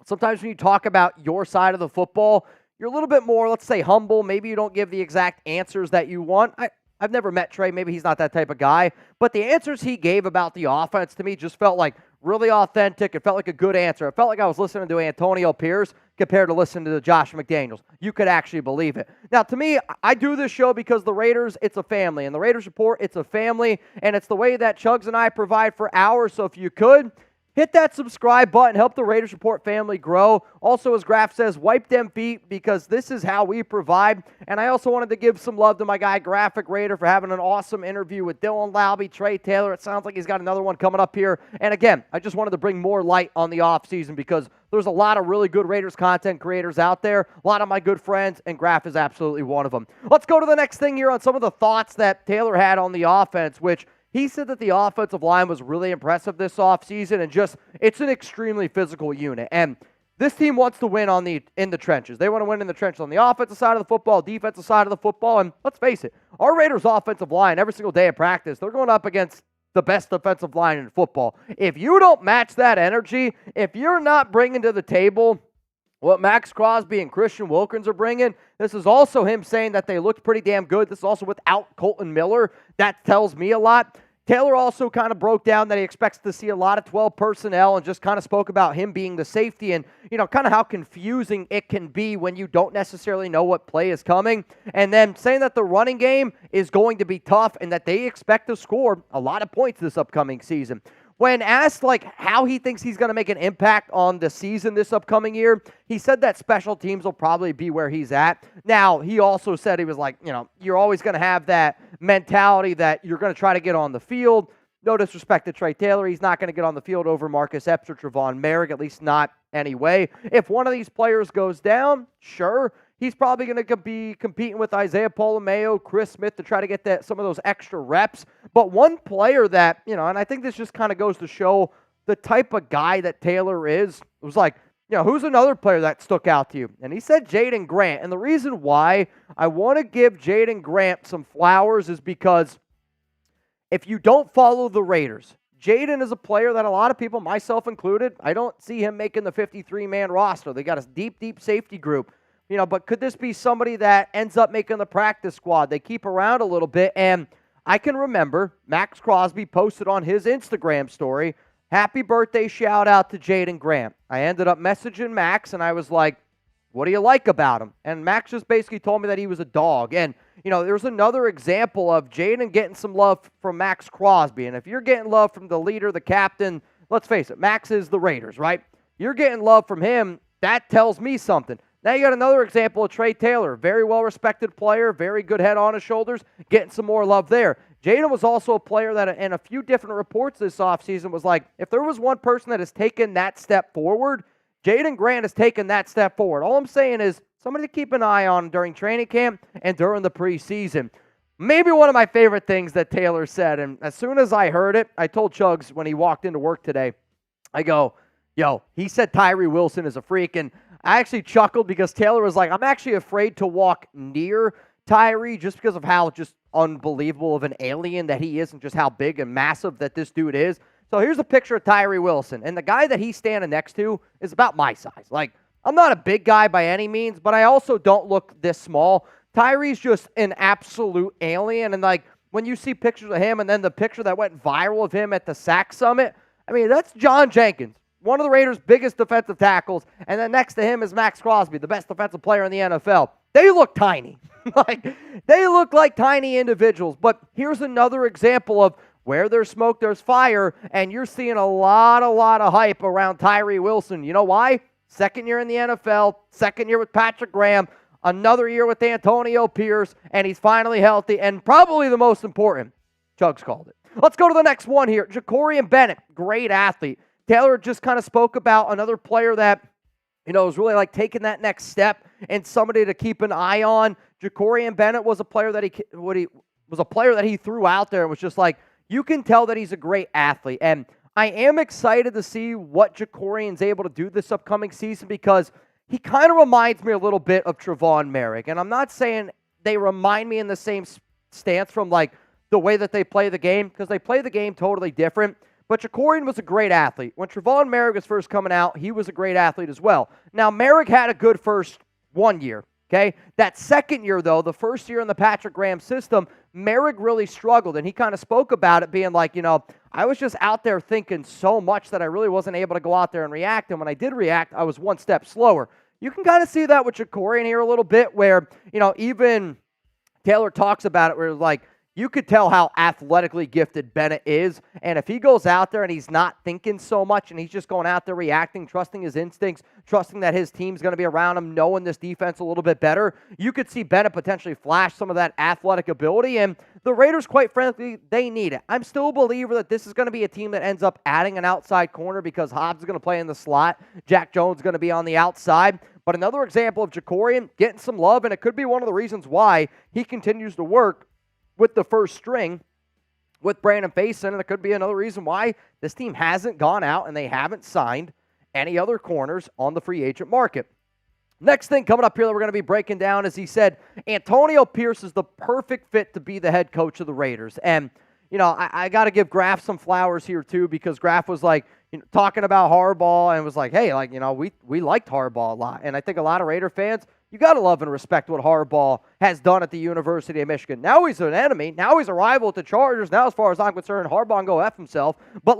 sometimes when you talk about your side of the football, you're a little bit more, let's say, humble. Maybe you don't give the exact answers that you want. I've never met Trey. Maybe he's not that type of guy. But the answers he gave about the offense to me just felt really authentic. It felt like a good answer. It felt like I was listening to Antonio Pierce compared to listening to Josh McDaniels. You could actually believe it. Now, to me, I do this show because the Raiders, it's a family. And the Raiders Report, it's a family. And it's the way that Chuggs and I provide for ours. So if you could, hit that subscribe button. Help the Raiders Report family grow. Also, as Graf says, wipe them feet because this is how we provide. And I also wanted to give some love to my guy, Graphic Raider, for having an awesome interview with Dylan Laube, Trey Taylor. It sounds like he's got another one coming up here. And again, I just wanted to bring more light on the offseason because there's a lot of really good Raiders content creators out there, a lot of my good friends, and Graf is absolutely one of them. Let's go to the next thing here on some of the thoughts that Taylor had on the offense, which he said that the offensive line was really impressive this offseason and it's an extremely physical unit. And this team wants to win in the trenches. They want to win in the trenches on the offensive side of the football, defensive side of the football. And let's face it, our Raiders offensive line, every single day of practice, they're going up against the best defensive line in football. If you don't match that energy, if you're not bringing to the table what Max Crosby and Christian Wilkins are bringing, this is also him saying that they looked pretty damn good. This is also without Colton Miller. That tells me a lot. Taylor also kind of broke down that he expects to see a lot of 12 personnel and just kind of spoke about him being the safety and, kind of how confusing it can be when you don't necessarily know what play is coming. And then saying that the running game is going to be tough and that they expect to score a lot of points this upcoming season. When asked how he thinks he's going to make an impact on the season this upcoming year, he said that special teams will probably be where he's at. Now, he also said he was you're always going to have that mentality that you're going to try to get on the field. no disrespect to Trey Taylor, he's not going to get on the field over Marcus Epps or Trevon Merrick, at least not anyway. If one of these players goes down, sure, he's probably going to be competing with Isaiah Polameo, Chris Smith to try to get some of those extra reps. But one player that, and I think this just kind of goes to show the type of guy that Taylor is, it was like, who's another player that stuck out to you? And he said Jaden Grant. And the reason why I want to give Jaden Grant some flowers is because if you don't follow the Raiders, Jaden is a player that a lot of people, myself included, I don't see him making the 53-man roster. They got a deep, deep safety group. But could this be somebody that ends up making the practice squad? They keep around a little bit. And I can remember Max Crosby posted on his Instagram story, happy birthday shout out to Jaden Grant. I ended up messaging Max, and I was like, what do you like about him? And Max just basically told me that he was a dog. And, there's another example of Jaden getting some love from Max Crosby. And if you're getting love from the leader, the captain, let's face it, Max is the Raiders, right? You're getting love from him. That tells me something. Now you got another example of Trey Taylor, very well-respected player, very good head on his shoulders, getting some more love there. Jaden was also a player that in a few different reports this offseason was like, if there was one person that has taken that step forward, Jaden Grant has taken that step forward. All I'm saying is somebody to keep an eye on during training camp and during the preseason. Maybe one of my favorite things that Taylor said, and as soon as I heard it, I told Chuggs when he walked into work today, I go, he said Tyree Wilson is a freak, and I actually chuckled because Taylor was like, I'm actually afraid to walk near Tyree just because of how just unbelievable of an alien that he is and just how big and massive that this dude is. So here's a picture of Tyree Wilson, and the guy that he's standing next to is about my size. Like, I'm not a big guy by any means, but I also don't look this small. Tyree's just an absolute alien, and like, when you see pictures of him and then the picture that went viral of him at the Sack Summit, I mean, that's John Jenkins, one of the Raiders' biggest defensive tackles, and then next to him is Max Crosby, the best defensive player in the NFL. They look tiny. They look like tiny individuals. But here's another example of where there's smoke, there's fire, and you're seeing a lot of hype around Tyree Wilson. You know why? Second year in the NFL, second year with Patrick Graham, another year with Antonio Pierce, and he's finally healthy, and probably the most important, Chuggs called it. Let's go to the next one here. Jacorian Bennett, great athlete. Taylor just kind of spoke about another player that, is really like taking that next step and somebody to keep an eye on. Jacorian Bennett was a player that he threw out there and was just like, you can tell that he's a great athlete. And I am excited to see what Jacorian's able to do this upcoming season because he kind of reminds me a little bit of Trevon Merrick. And I'm not saying they remind me in the same stance from like the way that they play the game because they play the game totally different. But Jacorian was a great athlete. When Trevon Merrick was first coming out, he was a great athlete as well. Now, Merrick had a good first 1 year, okay? That second year, though, the first year in the Patrick Graham system, Merrick really struggled, and he kind of spoke about it being like, I was just out there thinking so much that I really wasn't able to go out there and react, and when I did react, I was one step slower. You can kind of see that with Jacorian here a little bit where, even Taylor talks about it where it's like, you could tell how athletically gifted Bennett is, and if he goes out there and he's not thinking so much and he's just going out there reacting, trusting his instincts, trusting that his team's going to be around him, knowing this defense a little bit better, you could see Bennett potentially flash some of that athletic ability, and the Raiders, quite frankly, they need it. I'm still a believer that this is going to be a team that ends up adding an outside corner because Hobbs is going to play in the slot, Jack Jones is going to be on the outside, but another example of Jacorian getting some love, and it could be one of the reasons why he continues to work with the first string with Brandon Faison, and it could be another reason why this team hasn't gone out and they haven't signed any other corners on the free agent market. Next thing coming up here that we're going to be breaking down is he said Antonio Pierce is the perfect fit to be the head coach of the Raiders. And, I got to give Graf some flowers here too because Graf was like, talking about Harbaugh and was like, hey, we liked Harbaugh a lot. And I think a lot of Raider fans, you got to love and respect what Harbaugh has done at the University of Michigan. Now he's an enemy. Now he's a rival at the Chargers. Now, as far as I'm concerned, Harbaugh can go F himself. But,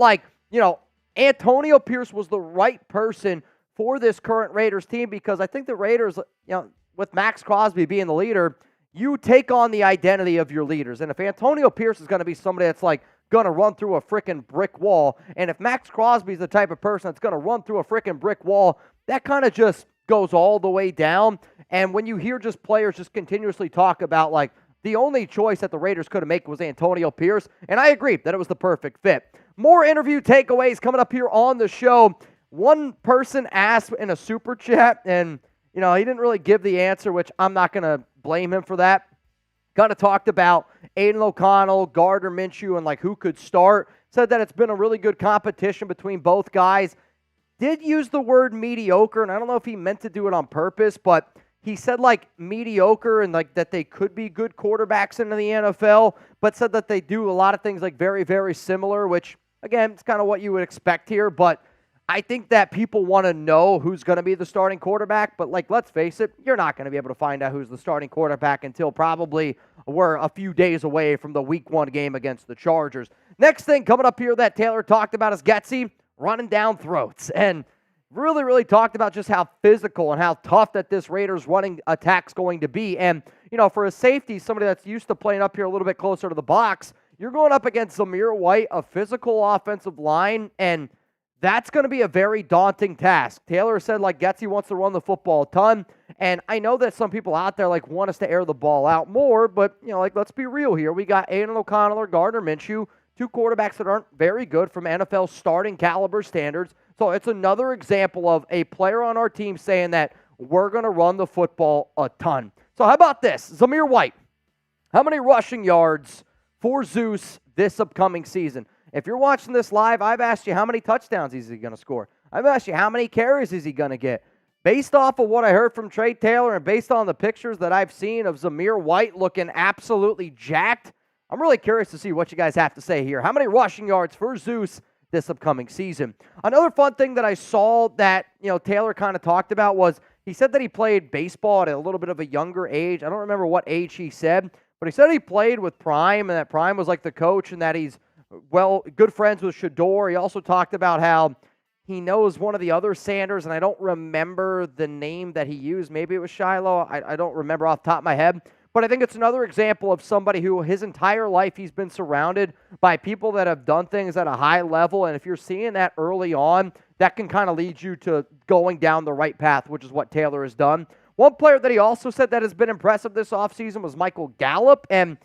Antonio Pierce was the right person for this current Raiders team because I think the Raiders, with Max Crosby being the leader, you take on the identity of your leaders. And if Antonio Pierce is going to be somebody that's going to run through a freaking brick wall, and if Max Crosby is the type of person that's going to run through a freaking brick wall, that kind of just goes all the way down. And when you hear just players just continuously talk about the only choice that the Raiders could have made was Antonio Pierce, and I agree that it was the perfect fit. More interview takeaways coming up here on the show. One person asked in a super chat, and he didn't really give the answer, which I'm not going to blame him for that. Kind of talked about Aiden O'Connell, Gardner Minshew, and like who could start. Said that it's been a really good competition between both guys. Did use the word mediocre, and I don't know if he meant to do it on purpose, but he said like mediocre and like that they could be good quarterbacks in the NFL, but said that they do a lot of things like very, very similar, which, again, it's kind of what you would expect here, but I think that people want to know who's going to be the starting quarterback, but like, let's face it, you're not going to be able to find out who's the starting quarterback until probably we're a few days away from the Week 1 game against the Chargers. Next thing coming up here that Taylor talked about is Getsy running down throats, and really, really talked about just how physical and how tough that this Raiders running attack's going to be. And, for a safety, somebody that's used to playing up here a little bit closer to the box, you're going up against Zamir White, a physical offensive line, and that's going to be a very daunting task. Taylor said, like, Getsy wants to run the football a ton, and I know that some people out there, like, want us to air the ball out more, but, let's be real here. We got Aiden O'Connell or Gardner Minshew, two quarterbacks that aren't very good from NFL starting caliber standards. So it's another example of a player on our team saying that we're going to run the football a ton. So how about this? Zamir White, how many rushing yards for Zeus this upcoming season? If you're watching this live, I've asked you how many touchdowns is he going to score. I've asked you how many carries is he going to get. Based off of what I heard from Trey Taylor and based on the pictures that I've seen of Zamir White looking absolutely jacked, I'm really curious to see what you guys have to say here. How many rushing yards for Zeus this upcoming season? Another fun thing that I saw that, Taylor kind of talked about was he said that he played baseball at a little bit of a younger age. I don't remember what age he said, but he said he played with Prime and that Prime was like the coach and that he's, good friends with Shador. He also talked about how he knows one of the other Sanders, and I don't remember the name that he used. Maybe it was Shiloh. I don't remember off the top of my head. But I think it's another example of somebody who his entire life he's been surrounded by people that have done things at a high level. And if you're seeing that early on, that can kind of lead you to going down the right path, which is what Taylor has done. One player that he also said that has been impressive this offseason was Michael Gallup. And,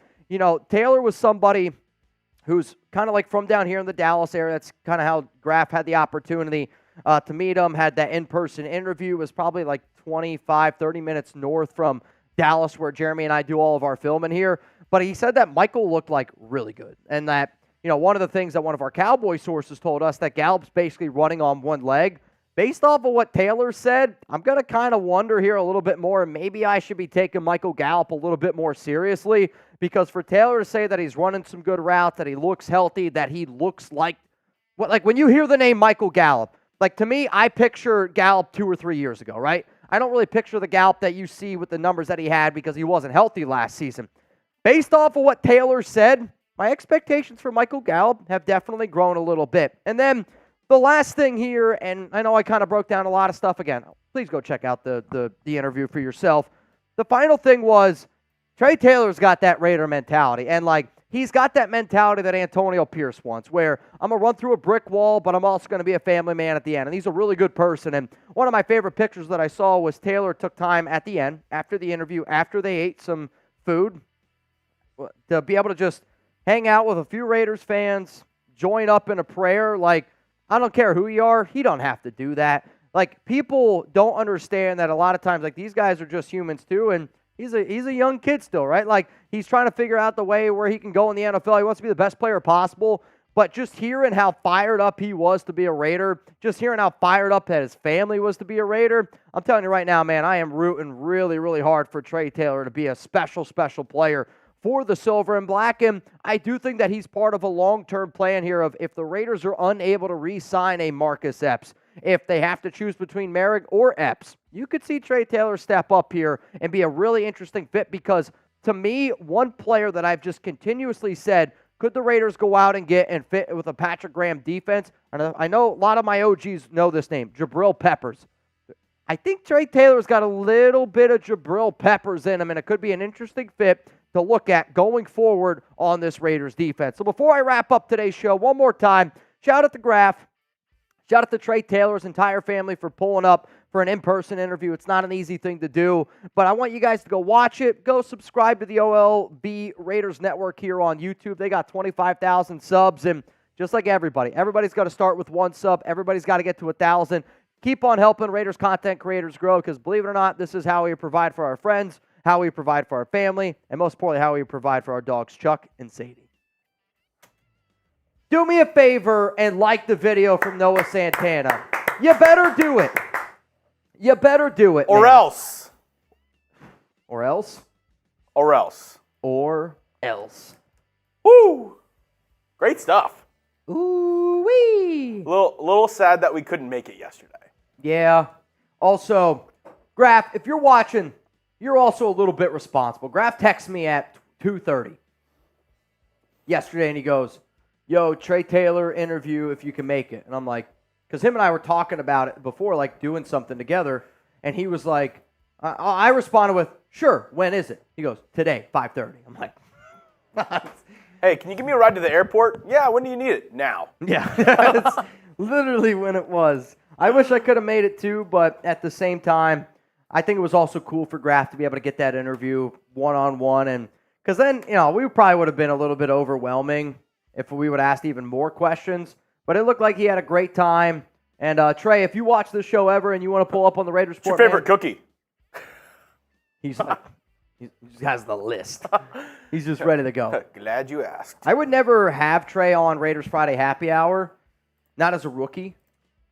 Taylor was somebody who's kind of like from down here in the Dallas area. That's kind of how Graf had the opportunity to meet him, had that in-person interview. It was probably like 25, 30 minutes north from Dallas, where Jeremy and I do all of our filming here. But he said that Michael looked like really good. And that, one of the things that one of our Cowboy sources told us that Gallup's basically running on one leg. Based off of what Taylor said, I'm going to kind of wonder here a little bit more. Maybe I should be taking Michael Gallup a little bit more seriously, because for Taylor to say that he's running some good routes, that he looks healthy, that he looks like when you hear the name Michael Gallup, like to me, I picture Gallup 2 or 3 years ago, right? I don't really picture the Gallup that you see with the numbers that he had because he wasn't healthy last season. Based off of what Taylor said, my expectations for Michael Gallup have definitely grown a little bit. And then the last thing here, and I know I kind of broke down a lot of stuff again. Please go check out the interview for yourself. The final thing was Trey Taylor's got that Raider mentality. And he's got that mentality that Antonio Pierce wants, where I'm going to run through a brick wall, but I'm also going to be a family man at the end. And he's a really good person. And one of my favorite pictures that I saw was Taylor took time at the end, after the interview, after they ate some food, to be able to just hang out with a few Raiders fans, join up in a prayer. I don't care who you are. He don't have to do that. People don't understand that a lot of times, these guys are just humans too, and he's a young kid still, right? He's trying to figure out the way where he can go in the NFL. He wants to be the best player possible. But just hearing how fired up he was to be a Raider, just hearing how fired up that his family was to be a Raider, I'm telling you right now, man, I am rooting really, really hard for Trey Taylor to be a special, special player for the Silver and Black. And I do think that he's part of a long-term plan here of if the Raiders are unable to re-sign a Marcus Epps, if they have to choose between Merrick or Epps, you could see Trey Taylor step up here and be a really interesting fit, because to me, one player that I've just continuously said, could the Raiders go out and get and fit with a Patrick Graham defense? And I know a lot of my OGs know this name, Jabril Peppers. I think Trey Taylor's got a little bit of Jabril Peppers in him, and it could be an interesting fit to look at going forward on this Raiders defense. So before I wrap up today's show, one more time, shout out to Graf. Shout out to Trey Taylor's entire family for pulling up for an in-person interview. It's not an easy thing to do, but I want you guys to go watch it. Go subscribe to the OLB Raiders Network here on YouTube. They got 25,000 subs, and just like everybody's got to start with one sub. Everybody's got to get to 1,000. Keep on helping Raiders content creators grow, because believe it or not, this is how we provide for our friends, how we provide for our family, and most importantly, how we provide for our dogs, Chuck and Sadie. Do me a favor and like the video from Noah Santana. You better do it. You better do it, Or man. else. Or else? Or else. Or else. Woo! Great stuff. Ooh-wee. A little sad that we couldn't make it yesterday. Yeah. Also, Graf, if you're watching, you're also a little bit responsible. Graf texts me at 2:30 yesterday, and he goes, yo, Trey Taylor interview if you can make it. And I'm like, because him and I were talking about it before, like doing something together, and he was like, I responded with, sure, when is it? He goes, today, 5:30. I'm like, hey, can you give me a ride to the airport? Yeah, when do you need it? Now. yeah, that's literally when it was. I wish I could have made it too, but at the same time, I think it was also cool for Graf to be able to get that interview one-on-one, and because then, we probably would have been a little bit overwhelming if we would have asked even more questions. But it looked like he had a great time. And Trey, if you watch this show ever and you want to pull up on the Raiders Report, what's your favorite cookie? He's like, he has the list. He's just ready to go. Glad you asked. I would never have Trey on Raiders Friday Happy Hour, not as a rookie,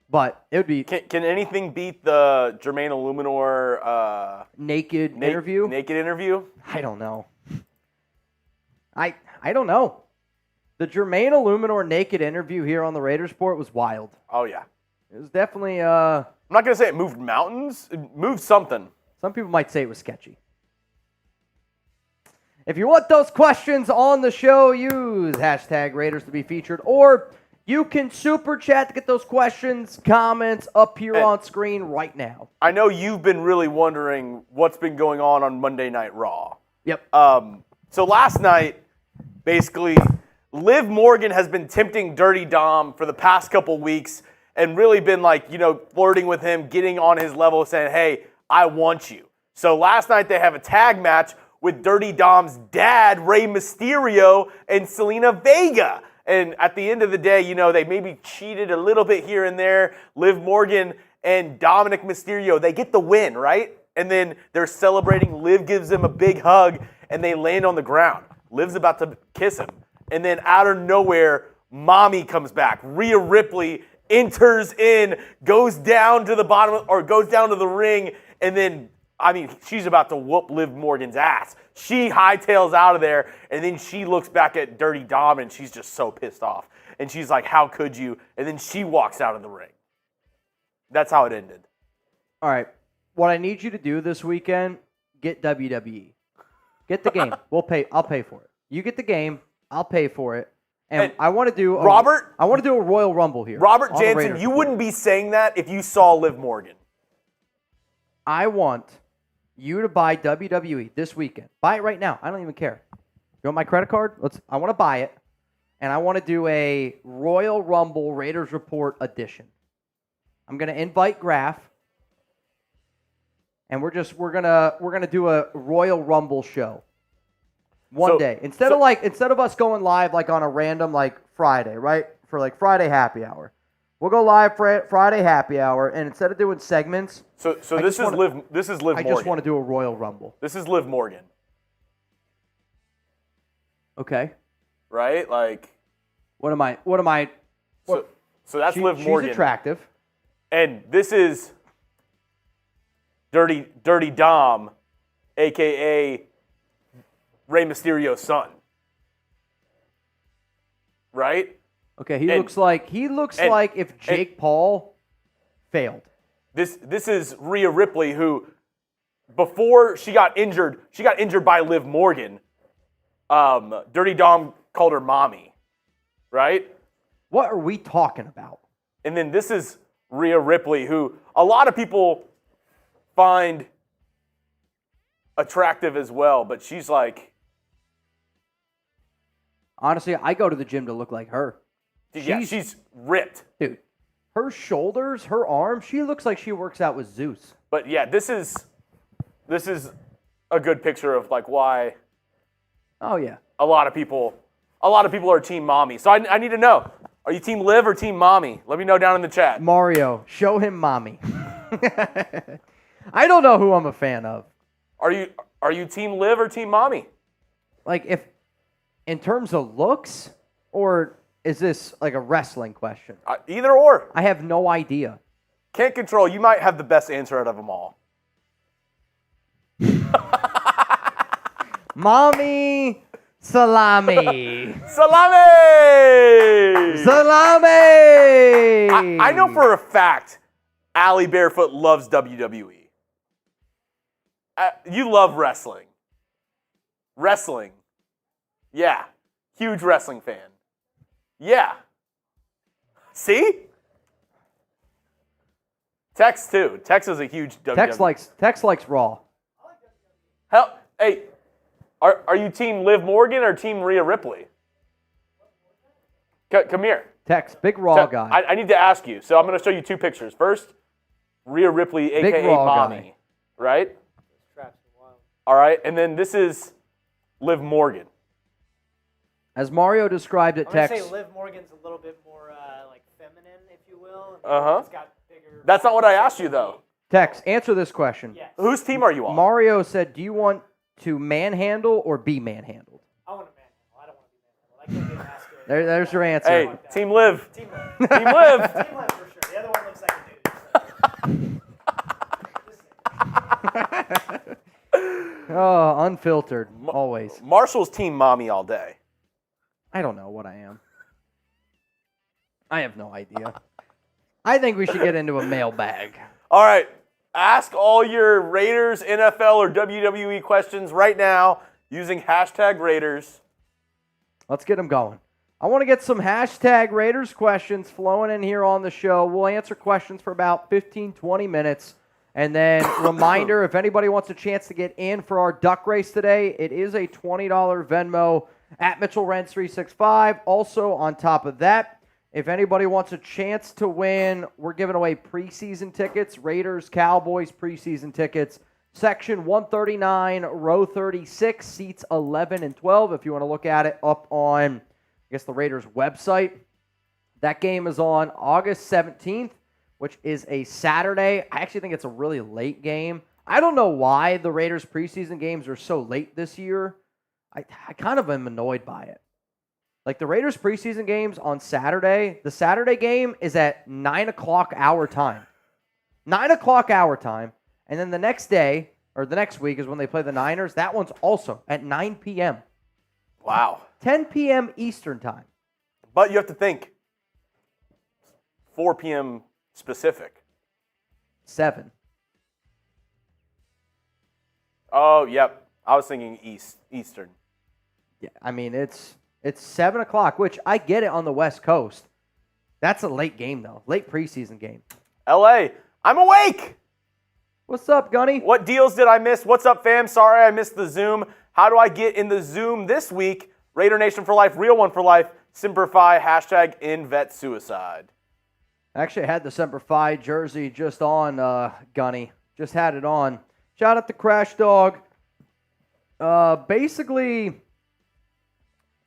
but it would be. Can anything beat the Jermaine Illuminor naked interview? Naked interview? I don't know. I don't know. The Jermaine Illuminor naked interview here on the Raiders Report was wild. Oh, yeah. It was definitely... I'm not going to say it moved mountains. It moved something. Some people might say it was sketchy. If you want those questions on the show, use hashtag Raiders to be featured, or you can super chat to get those questions, comments up here on screen right now. I know you've been really wondering what's been going on Monday Night Raw. Yep. So last night, basically... Liv Morgan has been tempting Dirty Dom for the past couple weeks and really been flirting with him, getting on his level, saying, hey, I want you. So last night they have a tag match with Dirty Dom's dad, Rey Mysterio, and Selena Vega. And at the end of the day, they maybe cheated a little bit here and there. Liv Morgan and Dominic Mysterio, they get the win, right? And then they're celebrating. Liv gives them a big hug, and they land on the ground. Liv's about to kiss him. And then out of nowhere, Mommy comes back. Rhea Ripley enters in, goes down to the bottom, or goes down to the ring, and then, she's about to whoop Liv Morgan's ass. She hightails out of there, and then she looks back at Dirty Dom, and she's just so pissed off. And she's like, how could you? And then she walks out of the ring. That's how it ended. All right. What I need you to do this weekend, get WWE. Get the game. I'll pay for it. You get the game. I'll pay for it. And I want to do a Royal Rumble here. Robert Jansen, you wouldn't be saying that if you saw Liv Morgan. I want you to buy WWE this weekend. Buy it right now. I don't even care. You want my credit card? I want to buy it. And I want to do a Royal Rumble Raiders Report edition. I'm going to invite Graf. And we're gonna do a Royal Rumble show. One day. Instead of us going live on a random Friday, right? For Friday happy hour. We'll go live Friday happy hour, and instead of doing segments. So this is Liv Morgan. I just want to do a Royal Rumble. This is Liv Morgan. Okay. Right? What am I? So that's Liv Morgan. She's attractive. And this is Dirty Dom, a.k.a. Rey Mysterio's son. Right? Okay, he looks like if Jake Paul failed. This is Rhea Ripley, who before she got injured by Liv Morgan. Dirty Dom called her mommy. Right? What are we talking about? And then this is Rhea Ripley, who a lot of people find attractive as well, but she's honestly, I go to the gym to look like her. Yeah, she's ripped. Dude, her shoulders, her arms, she looks like she works out with Zeus. But yeah, this is a good picture of like why. Oh yeah. A lot of people are team mommy. So I need to know. Are you team Liv or team mommy? Let me know down in the chat. Mario, show him mommy. I don't know who I'm a fan of. Are you team Liv or team mommy? Like if in terms of looks, or is this like a wrestling question? Either or. I have no idea. Can't control. You might have the best answer out of them all. Mommy salami. Salami! Salami! I know for a fact Allie Barefoot loves WWE. You love wrestling. Wrestling. Yeah. Huge wrestling fan. Yeah. See? Tex too. Tex is a huge WWE. Tex likes Raw. Hell, hey, are you team Liv Morgan or team Rhea Ripley? Come here. Tex, big Raw guy. I need to ask you. So I'm going to show you two pictures. First, Rhea Ripley, a.k.a. Mommy. Guy. Right? All right. And then this is Liv Morgan. As Mario described it, Tex. I would say Liv Morgan's a little bit more like feminine, if you will. Uh-huh. Got bigger. That's not what I asked you, though. Tex, answer this question. Yes. Whose team are you on? Mario said, do you want to manhandle or be manhandled? I want to manhandle. I don't want to be manhandled. I can't get masculine. There's your answer. Hey, like Team Liv. Team Liv. Team Liv. Team Liv for sure. The other one looks like a dude. Oh, unfiltered, always. Marshall's team mommy all day. I don't know what I am. I have no idea. I think we should get into a mailbag. All right. Ask all your Raiders, NFL, or WWE questions right now using hashtag Raiders. Let's get them going. I want to get some hashtag Raiders questions flowing in here on the show. We'll answer questions for about 15, 20 minutes. And then reminder, if anybody wants a chance to get in for our duck race today, it is a $20 Venmo at Mitchell Renz 365. Also, on top of that, if anybody wants a chance to win, we're giving away preseason tickets, Raiders, Cowboys preseason tickets, section 139, row 36, seats 11 and 12. If you want to look at it up on, I guess, the Raiders website. That game is on August 17th, which is a Saturday. I actually think it's a really late game. I don't know why the Raiders preseason games are so late this year. I kind of am annoyed by it. Like the Raiders preseason games on Saturday, the Saturday game is at 9 o'clock our time. 9 o'clock our time. And then the next day, or the next week is when they play the Niners. That one's also at 9 p.m. Wow. 10 p.m. Eastern time. But you have to think 4 p.m. specific. 7. Oh, yep. I was thinking Eastern. Yeah, I mean, it's 7 o'clock, which I get it on the West Coast. That's a late game, though. Late preseason game. LA, I'm awake! What's up, Gunny? What deals did I miss? What's up, fam? Sorry I missed the Zoom. How do I get in the Zoom this week? Raider Nation for life, real one for life. Semper Fi, hashtag InVet Suicide. Actually, I had the Semper Fi jersey just on, Gunny. Just had it on. Shout out to Crash Dog. Basically,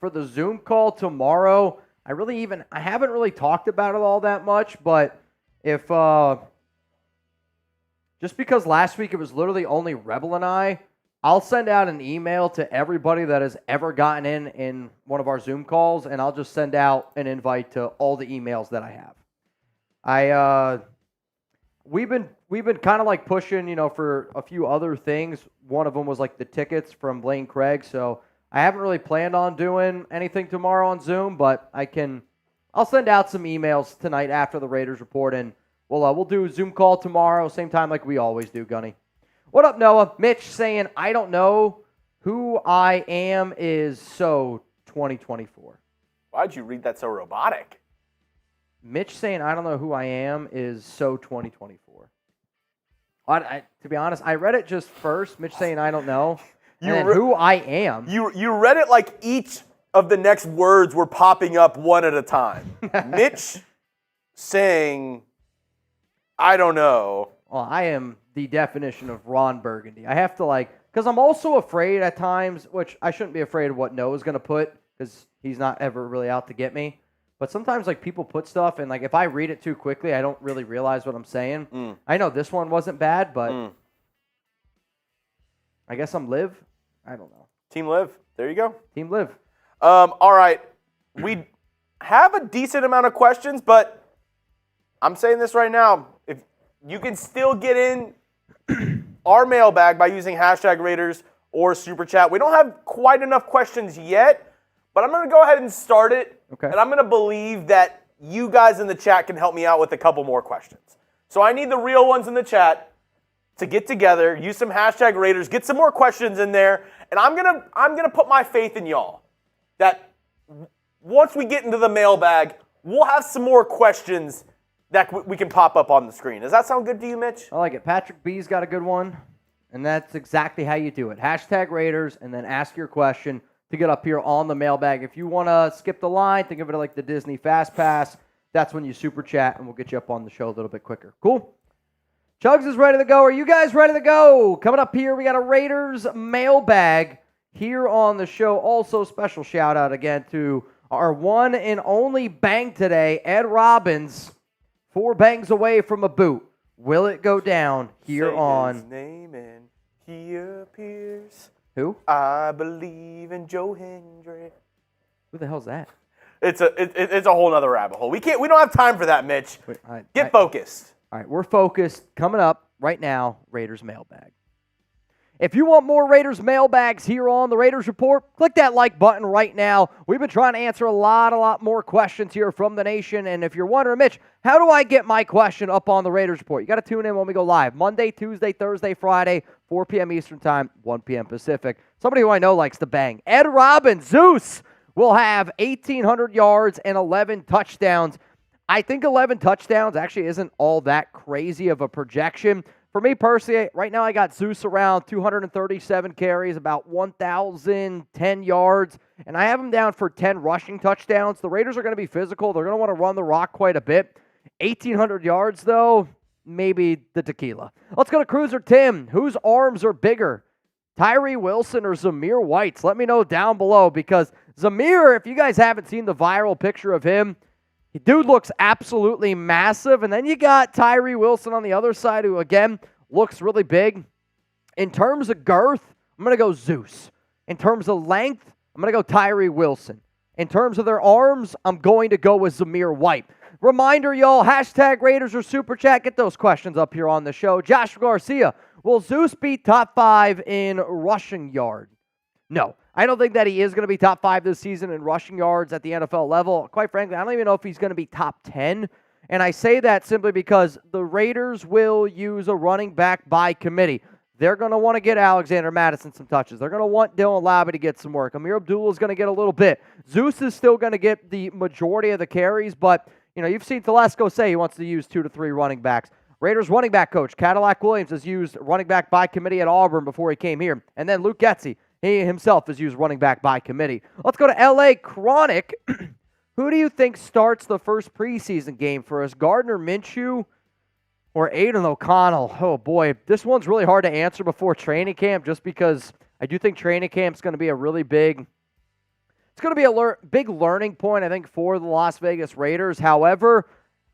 for the Zoom call tomorrow, I haven't really talked about it all that much, but if, just because last week it was literally only Rebel and I'll send out an email to everybody that has ever gotten in one of our Zoom calls, and I'll just send out an invite to all the emails that I have. We've been kind of like pushing, for a few other things. One of them was like the tickets from Blaine Craig, so I haven't really planned on doing anything tomorrow on Zoom, but I'll send out some emails tonight after the Raiders report, and we'll do a Zoom call tomorrow, same time like we always do, Gunny. What up, Noah? Mitch saying, I don't know who I am is so 2024. Why'd you read that so robotic? Mitch saying, I don't know who I am is so 2024. To be honest, I read it just first. Mitch saying, I don't know. And then who I am. You read it like each of the next words were popping up one at a time. Mitch saying, I don't know. Well, I am the definition of Ron Burgundy. I have to because I'm also afraid at times, which I shouldn't be afraid of what Noah's going to put because he's not ever really out to get me. But sometimes people put stuff and if I read it too quickly, I don't really realize what I'm saying. I know this one wasn't bad, but I guess I'm Liv. I don't know. Team Liv. There you go. Team Liv. All right. We have a decent amount of questions, but I'm saying this right now. If you can still get in our mailbag by using #Raiders or Super Chat. We don't have quite enough questions yet, but I'm going to go ahead and start it. Okay. And I'm going to believe that you guys in the chat can help me out with a couple more questions. So I need the real ones in the chat to get together, use some #Raiders, get some more questions in there, and I'm gonna put my faith in y'all that once we get into the mailbag, we'll have some more questions that we can pop up on the screen. Does that sound good to you, Mitch? I like it. Patrick B's got a good one, and that's exactly how you do it. #Raiders, and then ask your question to get up here on the mailbag. If you want to skip the line, think of it like the Disney Fast Pass. That's when you Super Chat, and we'll get you up on the show a little bit quicker. Cool? Chuggs is ready to go. Are you guys ready to go? Coming up here, we got a Raiders mailbag here on the show. Also, special shout-out again to our one and only bang today, Ed Robbins. 4 bangs away from a boot. Will it go down here Say on... his name and he appears. Who? I believe in Joe Hendry. Who the hell's that? It's a whole nother rabbit hole. We don't have time for that, Mitch. Wait, Get focused. All right, we're focused. Coming up right now, Raiders mailbag. If you want more Raiders mailbags here on the Raiders Report, click that like button right now. We've been trying to answer a lot more questions here from the nation. And if you're wondering, Mitch, how do I get my question up on the Raiders Report? You got to tune in when we go live. Monday, Tuesday, Thursday, Friday, 4 p.m. Eastern Time, 1 p.m. Pacific. Somebody who I know likes to bang. Ed Robbins, Zeus, will have 1,800 yards and 11 touchdowns. I think 11 touchdowns actually isn't all that crazy of a projection. For me personally, right now I got Zeus around 237 carries, about 1,010 yards, and I have him down for 10 rushing touchdowns. The Raiders are going to be physical. They're going to want to run the rock quite a bit. 1,800 yards, though, maybe the tequila. Let's go to Cruiser Tim. Whose arms are bigger, Tyree Wilson or Zamir White's? Let me know down below, because Zamir, if you guys haven't seen the viral picture of him, the dude looks absolutely massive. And then you got Tyree Wilson on the other side, who, again, looks really big. In terms of girth, I'm going to go Zeus. In terms of length, I'm going to go Tyree Wilson. In terms of their arms, I'm going to go with Zamir White. Reminder, y'all, #Raiders or Super Chat. Get those questions up here on the show. Josh Garcia, will Zeus be top 5 in rushing yard? No. I don't think that he is going to be top 5 this season in rushing yards at the NFL level. Quite frankly, I don't even know if he's going to be top 10. And I say that simply because the Raiders will use a running back by committee. They're going to want to get Alexander Madison some touches. They're going to want Dylan Labby to get some work. Amir Abdullah is going to get a little bit. Zeus is still going to get the majority of the carries, but you've seen Telesco say he wants to use 2 to 3 running backs. Raiders running back coach Cadillac Williams has used running back by committee at Auburn before he came here. And then Luke Getsy, he himself has used running back by committee. Let's go to L.A. Chronic. Who do you think starts the first preseason game for us, Gardner Minshew or Aiden O'Connell? Oh, boy. This one's really hard to answer before training camp, just because I do think training camp's going to be a really big – it's going to be a big learning point, I think, for the Las Vegas Raiders. However,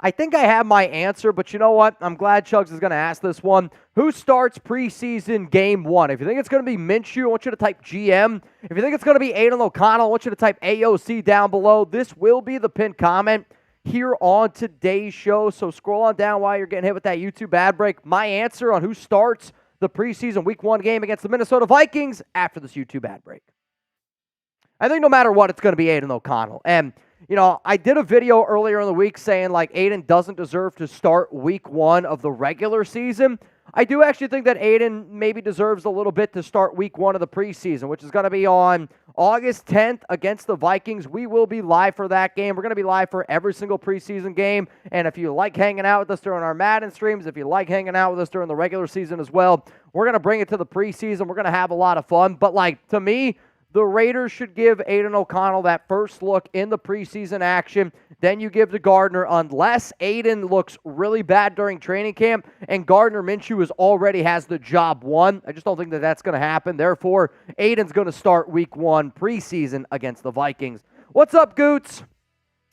I think I have my answer, but you know what? I'm glad Chuggs is going to ask this one. Who starts preseason game 1? If you think it's going to be Minshew, I want you to type GM. If you think it's going to be Aiden O'Connell, I want you to type AOC down below. This will be the pinned comment here on today's show, so scroll on down while you're getting hit with that YouTube ad break. My answer on who starts the preseason Week 1 game against the Minnesota Vikings after this YouTube ad break. I think no matter what, it's going to be Aiden O'Connell. And I did a video earlier in the week saying, Aiden doesn't deserve to start Week 1 of the regular season. I do actually think that Aiden maybe deserves a little bit to start Week 1 of the preseason, which is going to be on August 10th against the Vikings. We will be live for that game. We're going to be live for every single preseason game. And if you like hanging out with us during our Madden streams, if you like hanging out with us during the regular season as well, we're going to bring it to the preseason. We're going to have a lot of fun. But, to me, the Raiders should give Aidan O'Connell that first look in the preseason action. Then you give to Gardner, unless Aidan looks really bad during training camp and Gardner Minshew already has the job won. I just don't think that that's going to happen. Therefore, Aidan's going to start week 1 preseason against the Vikings. What's up, Goots?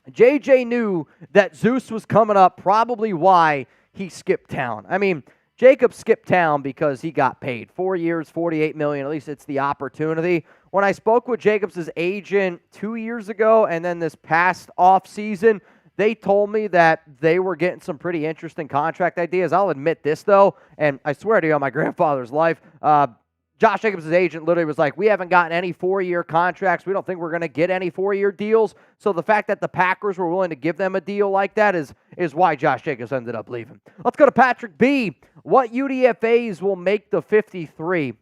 JJ knew that Zeus was coming up, probably why he skipped town. I mean, Jacob skipped town because he got paid. 4 years, $48 million. At least it's the opportunity. When I spoke with Jacobs' agent 2 years ago and then this past offseason, they told me that they were getting some pretty interesting contract ideas. I'll admit this, though, and I swear to you on my grandfather's life, Josh Jacobs' agent literally was like, we haven't gotten any 4-year contracts. We don't think we're going to get any 4-year deals. So the fact that the Packers were willing to give them a deal like that is why Josh Jacobs ended up leaving. Let's go to Patrick B. What UDFAs will make the 53?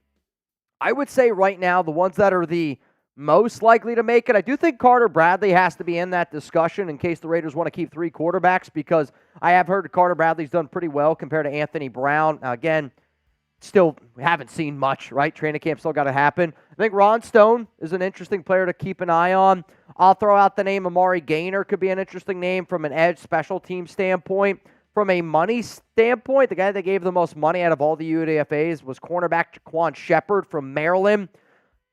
I would say right now the ones that are the most likely to make it, I do think Carter Bradley has to be in that discussion in case the Raiders want to keep 3 quarterbacks, because I have heard Carter Bradley's done pretty well compared to Anthony Brown. Now, again, still haven't seen much, right? Training camp still got to happen. I think Ron Stone is an interesting player to keep an eye on. I'll throw out the name Amari Gaynor, could be an interesting name from an edge special team standpoint. From a money standpoint, the guy that gave the most money out of all the UDFAs was cornerback Jaquan Shepard from Maryland.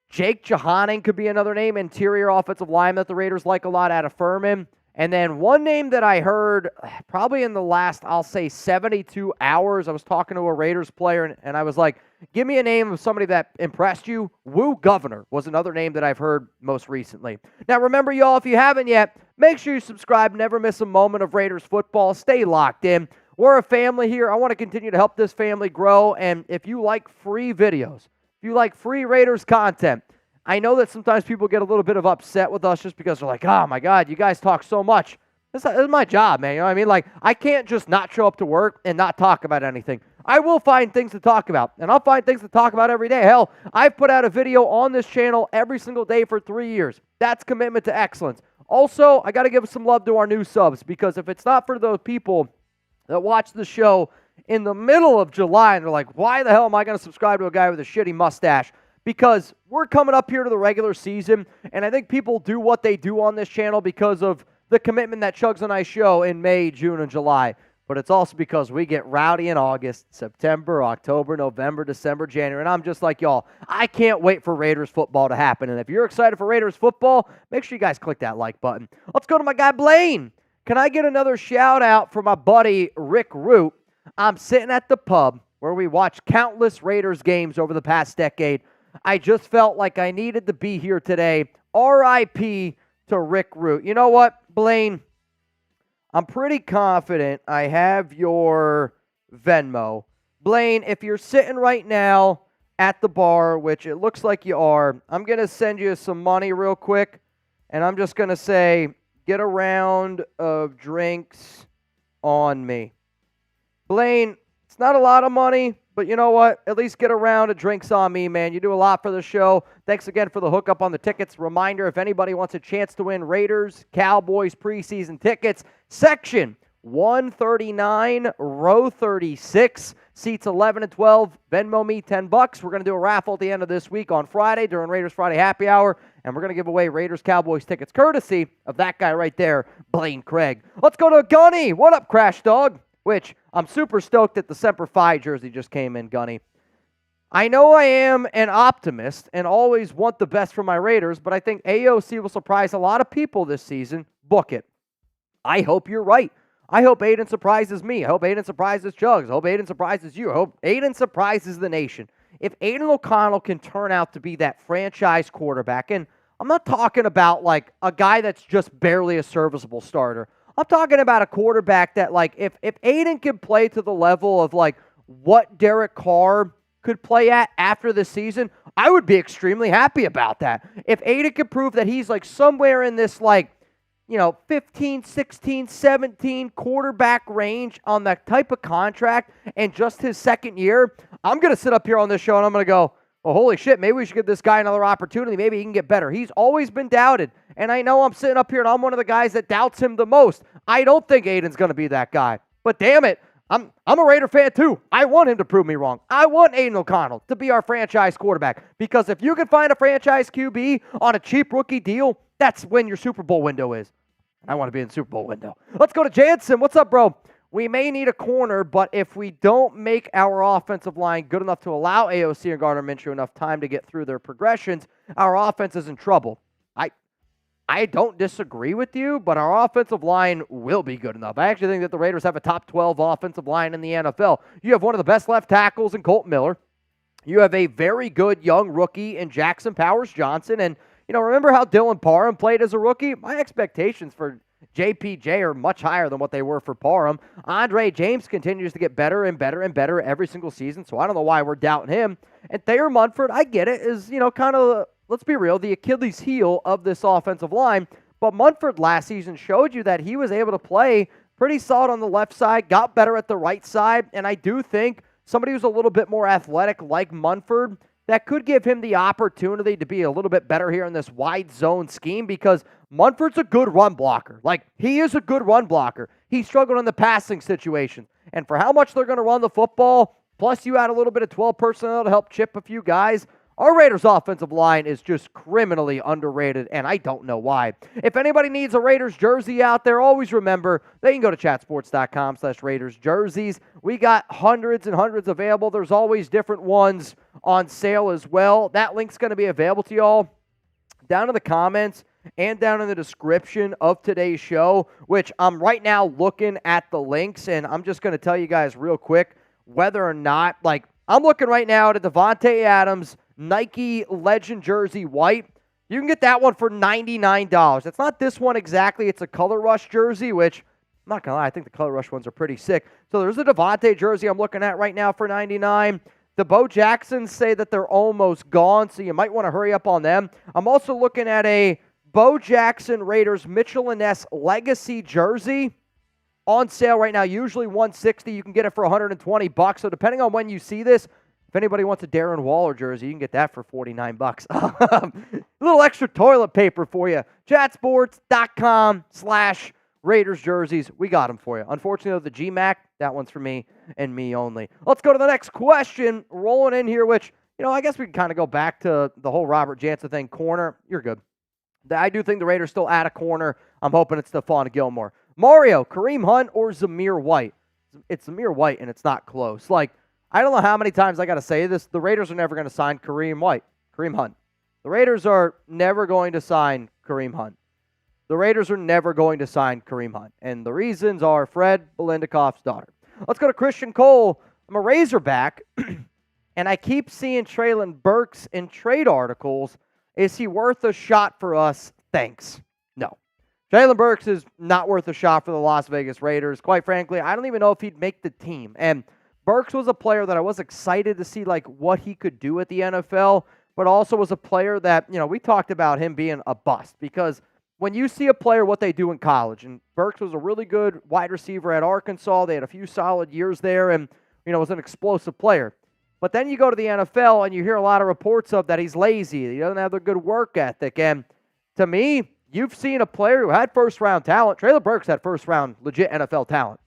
Jake Johanning could be another name, interior offensive lineman that the Raiders like a lot out of Furman. And then one name that I heard probably in the last, I'll say 72 hours, I was talking to a Raiders player, and I was like, give me a name of somebody that impressed you. Woo Governor was another name that I've heard most recently. Now, remember, y'all, if you haven't yet, make sure you subscribe. Never miss a moment of Raiders football. Stay locked in. We're a family here. I want to continue to help this family grow. And if you like free videos, if you like free Raiders content, I know that sometimes people get a little bit of upset with us just because they're like, oh, my God, you guys talk so much. This is my job, man. You know what I mean? Like, I can't just not show up to work and not talk about anything. I will find things to talk about, and I'll find things to talk about every day. Hell, I've put out a video on this channel every single day for 3 years. That's commitment to excellence. Also, I got to give some love to our new subs, because if it's not for those people that watch the show in the middle of July and they're like, why the hell am I going to subscribe to a guy with a shitty mustache? Because we're coming up here to the regular season, and I think people do what they do on this channel because of the commitment that Chuggs and I show in May, June, and July. But it's also because we get rowdy in August, September, October, November, December, January, and I'm just like y'all. I can't wait for Raiders football to happen, and if you're excited for Raiders football, make sure you guys click that like button. Let's go to my guy Blaine. Can I get another shout-out for my buddy Rick Root? I'm sitting at the pub where we watched countless Raiders games over the past decade. I just felt like I needed to be here today. R.I.P. to Rick Root. You know what, Blaine? I'm pretty confident I have your Venmo. Blaine, if you're sitting right now at the bar, which it looks like you are, I'm going to send you some money real quick, and I'm just going to say, get a round of drinks on me. Blaine, it's not a lot of money, but you know what? At least get a round of drinks on me, man. You do a lot for the show. Thanks again for the hookup on the tickets. Reminder, if anybody wants a chance to win Raiders, Cowboys preseason tickets, section 139, row 36, seats 11 and 12. Venmo me $10. We're going to do a raffle at the end of this week on Friday during Raiders Friday Happy Hour, and we're going to give away Raiders Cowboys tickets courtesy of that guy right there, Blaine Craig. Let's go to Gunny. What up, Crash Dog? Which I'm super stoked that the Semper Fi jersey just came in, Gunny. I know I am an optimist and always want the best for my Raiders, but I think AOC will surprise a lot of people this season. Book it. I hope you're right. I hope Aiden surprises me. I hope Aiden surprises Chuggs. I hope Aiden surprises you. I hope Aiden surprises the nation. If Aiden O'Connell can turn out to be that franchise quarterback, and I'm not talking about like a guy that's just barely a serviceable starter. I'm talking about a quarterback that, like, if Aiden can play to the level of, like, what Derek Carr could play at after the season, I would be extremely happy about that. If Aiden could prove that he's, like, somewhere in this, like, 15, 16, 17 quarterback range on that type of contract and just his second year, I'm going to sit up here on this show and I'm going to go, well, holy shit, maybe we should give this guy another opportunity. Maybe he can get better. He's always been doubted. And I know I'm sitting up here and I'm one of the guys that doubts him the most. I don't think Aiden's going to be that guy. But damn it, I'm a Raider fan too. I want him to prove me wrong. I want Aiden O'Connell to be our franchise quarterback because if you can find a franchise QB on a cheap rookie deal, that's when your Super Bowl window is. I want to be in the Super Bowl window. Let's go to Jansen. What's up, bro? We may need a corner, but if we don't make our offensive line good enough to allow AOC and Gardner Minshew enough time to get through their progressions, our offense is in trouble. I don't disagree with you, but our offensive line will be good enough. I actually think that the Raiders have a top 12 offensive line in the NFL. You have one of the best left tackles in Colt Miller. You have a very good young rookie in Jackson Powers Johnson. And, remember how Dylan Parham played as a rookie? My expectations for JPJ are much higher than what they were for Parham. Andre James continues to get better and better and better every single season, so I don't know why we're doubting him. And Thayer Munford, I get it, is, kind of, let's be real, the Achilles heel of this offensive line. But Munford last season showed you that he was able to play pretty solid on the left side, got better at the right side, and I do think somebody who's a little bit more athletic like Munford, that could give him the opportunity to be a little bit better here in this wide zone scheme because Munford's a good run blocker. He is a good run blocker. He struggled in the passing situation. And for how much they're going to run the football, plus you add a little bit of 12 personnel to help chip a few guys, our Raiders offensive line is just criminally underrated, and I don't know why. If anybody needs a Raiders jersey out there, always remember they can go to chatsports.com/Raiders jerseys. We got hundreds and hundreds available. There's always different ones on sale as well. That link's going to be available to y'all down in the comments and down in the description of today's show, which I'm right now looking at the links, and I'm just going to tell you guys real quick whether or not, I'm looking right now at a Devontae Adams Nike Legend jersey white. You can get that one for $99. It's not this one exactly. It's a Color Rush jersey, which I'm not going to lie, I think the Color Rush ones are pretty sick. So there's a Devontae jersey I'm looking at right now for $99. The Bo Jacksons say that they're almost gone, so you might want to hurry up on them. I'm also looking at a Bo Jackson Raiders Mitchell Renz Legacy jersey on sale right now, usually $160. You can get it for $120. So depending on when you see this, if anybody wants a Darren Waller jersey, you can get that for $49. A little extra toilet paper for you. Chatsports.com/Raiders jerseys. We got them for you. Unfortunately, the GMAC, that one's for me and me only. Let's go to the next question. Rolling in here, which, I guess we can kind of go back to the whole Robert Jansen thing. Corner, you're good. I do think the Raiders still add a corner. I'm hoping it's Stephon Gilmore. Mario, Kareem Hunt, or Zamir White? It's Zamir White, and it's not close. I don't know how many times I got to say this. The Raiders are never going to sign Kareem Hunt. The Raiders are never going to sign Kareem Hunt. The Raiders are never going to sign Kareem Hunt. And the reasons are Fred Belendikoff's daughter. Let's go to Christian Cole. I'm a Razorback, and I keep seeing Treylon Burks in trade articles. Is he worth a shot for us? Thanks. No. Treylon Burks is not worth a shot for the Las Vegas Raiders. Quite frankly, I don't even know if he'd make the team. And Burks was a player that I was excited to see what he could do at the NFL, but also was a player that, we talked about him being a bust because when you see a player what they do in college, and Burks was a really good wide receiver at Arkansas, they had a few solid years there and, was an explosive player. But then you go to the NFL and you hear a lot of reports of that he's lazy, he doesn't have the good work ethic. And to me, you've seen a player who had first-round talent. Treylon Burks had first-round legit NFL talent.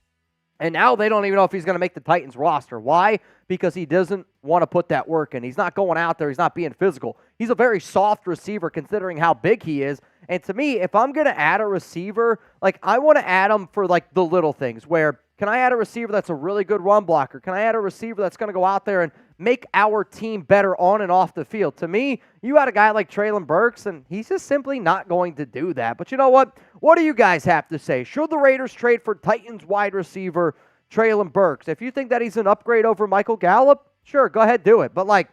And now they don't even know if he's going to make the Titans roster. Why? Because he doesn't want to put that work in. He's not going out there. He's not being physical. He's a very soft receiver considering how big he is. And to me, if I'm going to add a receiver, I want to add him for the little things where can I add a receiver that's a really good run blocker? Can I add a receiver that's going to go out there and make our team better on and off the field? To me, you had a guy like Treylon Burks, and he's just simply not going to do that. But you know what? What do you guys have to say? Should the Raiders trade for Titans wide receiver Treylon Burks? If you think that he's an upgrade over Michael Gallup, sure, go ahead, do it. But,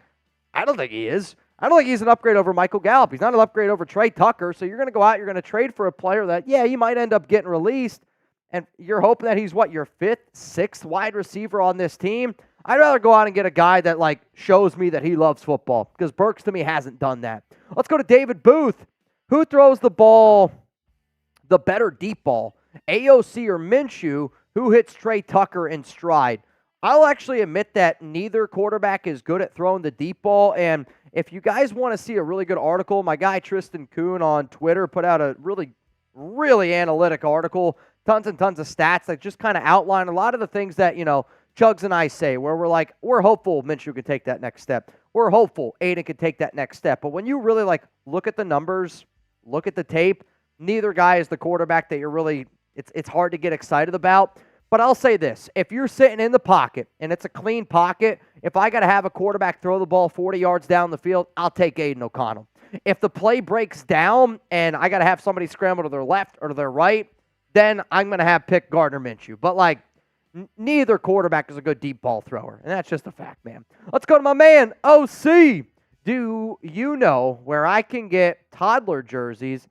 I don't think he is. I don't think he's an upgrade over Michael Gallup. He's not an upgrade over Trey Tucker. So you're going to go out, you're going to trade for a player that, you might end up getting released, and you're hoping that he's, your fifth, sixth wide receiver on this team. I'd rather go out and get a guy that, shows me that he loves football, because Burks, to me, hasn't done that. Let's go to David Booth. Who throws the ball, the better deep ball, AOC or Minshew? Who hits Trey Tucker in stride? I'll actually admit that neither quarterback is good at throwing the deep ball, and if you guys want to see a really good article, my guy Tristan Kuhn on Twitter put out a really really analytic article, tons and tons of stats that just kind of outline a lot of the things that, Chuggs and I say, where we're like, we're hopeful Minshew could take that next step. We're hopeful Aiden could take that next step. But when you really look at the numbers, look at the tape, neither guy is the quarterback that you're really, it's hard to get excited about. But I'll say this, if you're sitting in the pocket and it's a clean pocket, if I got to have a quarterback throw the ball 40 yards down the field, I'll take Aiden O'Connell. If the play breaks down and I got to have somebody scramble to their left or to their right, then I'm going to pick Gardner Minshew. But neither quarterback is a good deep ball thrower, and that's just a fact, man. Let's go to my man, OC. Do you know where I can get toddler jerseys?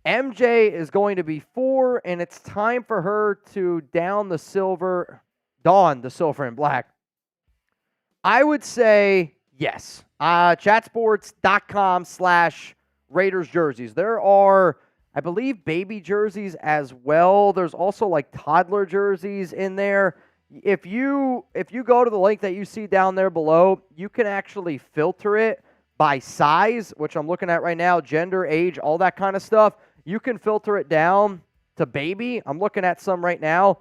MJ is going to be 4, and it's time for her to don the silver and black. I would say yes. Chatsports.com/Raiders jerseys. There are, I believe, baby jerseys as well. There's also toddler jerseys in there. If you go to the link that you see down there below, you can actually filter it by size, which I'm looking at right now, gender, age, all that kind of stuff. You can filter it down to baby. I'm looking at some right now.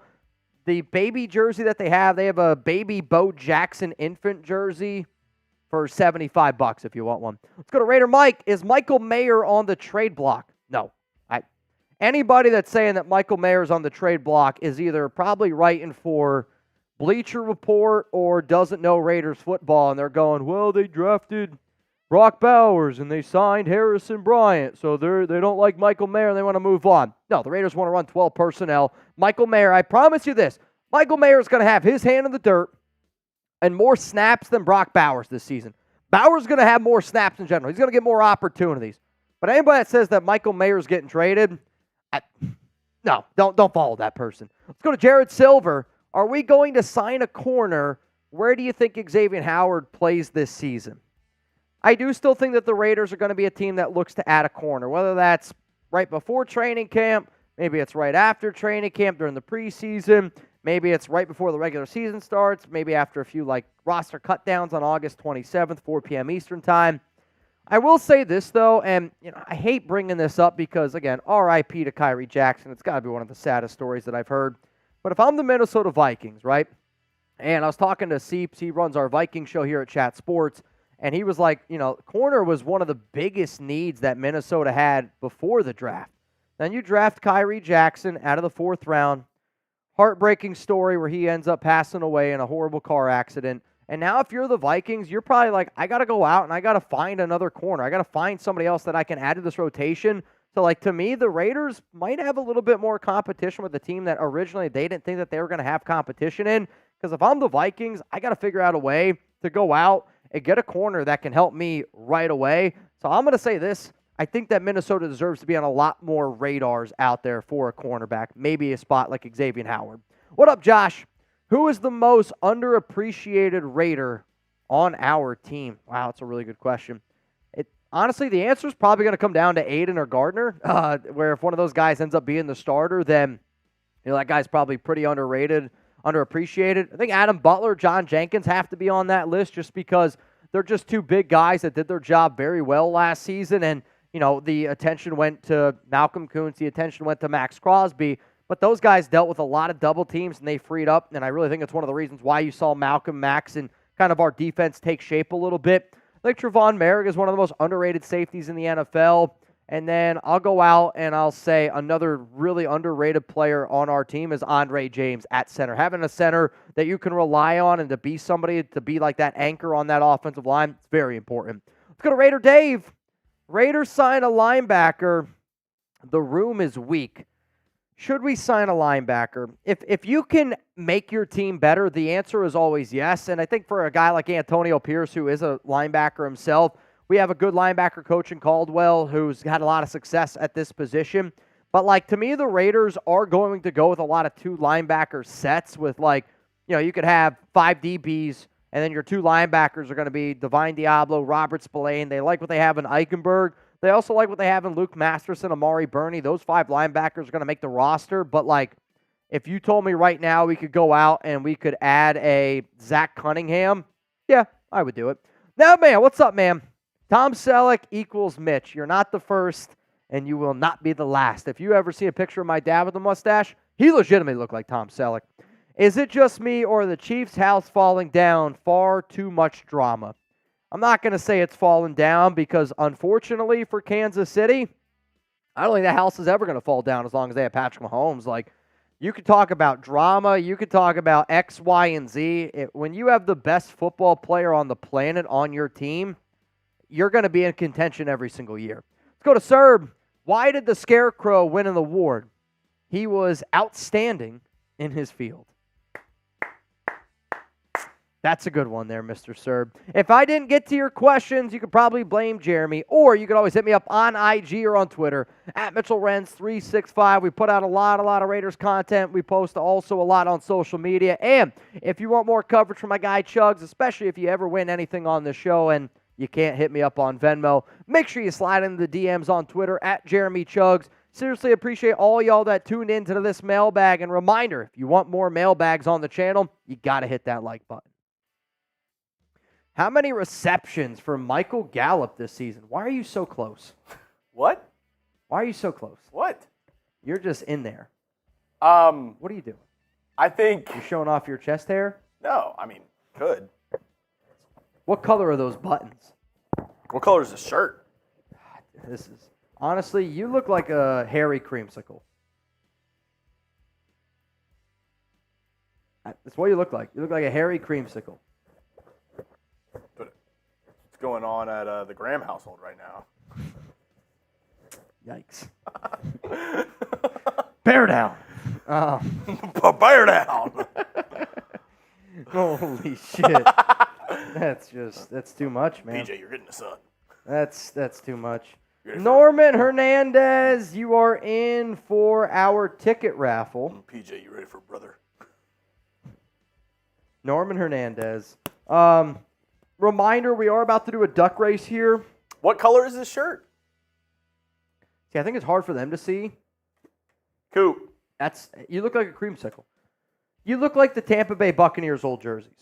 The baby jersey that they have a baby Bo Jackson infant jersey for $75 if you want one. Let's go to Raider Mike. Is Michael Mayer on the trade block? No. Anybody that's saying that Michael Mayer is on the trade block is either probably writing for Bleacher Report or doesn't know Raiders football, and they're going, well, they drafted Brock Bowers and they signed Harrison Bryant, so they don't like Michael Mayer and they want to move on. No, the Raiders want to run 12 personnel. Michael Mayer, I promise you this, Michael Mayer is going to have his hand in the dirt and more snaps than Brock Bowers this season. Bowers is going to have more snaps in general. He's going to get more opportunities. But anybody that says that Michael Mayer is getting traded, no, don't follow that person. Let's go to Jared Silver. Are we going to sign a corner? Where do you think Xavier Howard plays this season? I do still think that the Raiders are going to be a team that looks to add a corner, whether that's right before training camp, maybe it's right after training camp during the preseason, maybe it's right before the regular season starts, maybe after a few roster cut downs on August 27th, 4 p.m. Eastern time. I will say this, though, and I hate bringing this up because, again, RIP to Kyrie Jackson. It's got to be one of the saddest stories that I've heard. But if I'm the Minnesota Vikings, right, and I was talking to Seeps, he runs our Viking show here at Chat Sports, and he was like, corner was one of the biggest needs that Minnesota had before the draft. Then you draft Kyrie Jackson out of the 4th round. Heartbreaking story where he ends up passing away in a horrible car accident. And now if you're the Vikings, you're probably like, I got to go out and I got to find another corner. I got to find somebody else that I can add to this rotation. So, to me, the Raiders might have a little bit more competition with the team that originally they didn't think that they were going to have competition in. Because if I'm the Vikings, I got to figure out a way to go out and get a corner that can help me right away. So I'm going to say this. I think that Minnesota deserves to be on a lot more radars out there for a cornerback, maybe a spot like Xavier Howard. What up, Josh? Who is the most underappreciated Raider on our team? Wow, that's a really good question. Honestly, the answer is probably going to come down to Aiden or Gardner, where if one of those guys ends up being the starter, then that guy's probably pretty underrated, underappreciated. I think Adam Butler, John Jenkins have to be on that list just because they're just two big guys that did their job very well last season. And, the attention went to Malcolm Kuntz, the attention went to Max Crosby. But those guys dealt with a lot of double teams, and they freed up. And I really think it's one of the reasons why you saw Malcolm, Max, and kind of our defense take shape a little bit. I think Trevon Merrick is one of the most underrated safeties in the NFL. And then I'll go out and I'll say another really underrated player on our team is Andre James at center. Having a center that you can rely on and to be somebody to be like that anchor on that offensive line, it's very important. Let's go to Raider Dave. Raiders sign a linebacker. The room is weak. Should we sign a linebacker? If you can make your team better, the answer is always yes. And I think for a guy like Antonio Pierce, who is a linebacker himself, we have a good linebacker coach in Caldwell who's had a lot of success at this position. But, to me, the Raiders are going to go with a lot of 2 linebacker sets with, you could have 5 DBs, and then your 2 linebackers are going to be Divine Diablo, Robert Spillane. They like what they have in Eichenberg. They also like what they have in Luke Masterson, Amari Burney. Those 5 linebackers are going to make the roster. But, if you told me right now we could go out and we could add a Zach Cunningham, yeah, I would do it. Now, man, what's up, man? Tom Selleck equals Mitch. You're not the first, and you will not be the last. If you ever see a picture of my dad with a mustache, he legitimately looked like Tom Selleck. Is it just me or the Chiefs' house falling down? Far too much drama. I'm not going to say it's fallen down because, unfortunately for Kansas City, I don't think the house is ever going to fall down as long as they have Patrick Mahomes. Like, you could talk about drama. You could talk about X, Y, and Z. When you have the best football player on the planet on your team, you're going to be in contention every single year. Let's go to Serb. Why did the Scarecrow win an award? He was outstanding in his field. That's a good one there, Mr. Serb. If I didn't get to your questions, you could probably blame Jeremy, or you could always hit me up on IG or on Twitter, at Mitchell Renz 365. We put out a lot of Raiders content. We post also a lot on social media. And if you want more coverage from my guy Chuggs, especially if you ever win anything on the show and you can't hit me up on Venmo, make sure you slide into the DMs on Twitter, at Jeremy Chuggs. Seriously appreciate all y'all that tuned into this mailbag. And reminder, if you want more mailbags on the channel, you got to hit that like button. How many receptions for Michael Gallup this season? Why are you so close? What? Why are you so close? What? You're just in there. What are you doing? I think... You're showing off your chest hair? No, I mean, could. What color are those buttons? What color is the shirt? This is... Honestly, you look like a hairy creamsicle. That's what you look like. You look like a hairy creamsicle. Going on at the Graham household right now. Yikes. Bear down. Bear down. Holy shit. That's too much, man. PJ, you're getting the sun. That's too much. Norman Hernandez, you are in for our ticket raffle. PJ, you ready for brother? Norman Hernandez. Reminder, we are about to do a duck race here. What color is this shirt? See, I think it's hard for them to see. Cool. You look like a creamsicle. You look like the Tampa Bay Buccaneers old jerseys.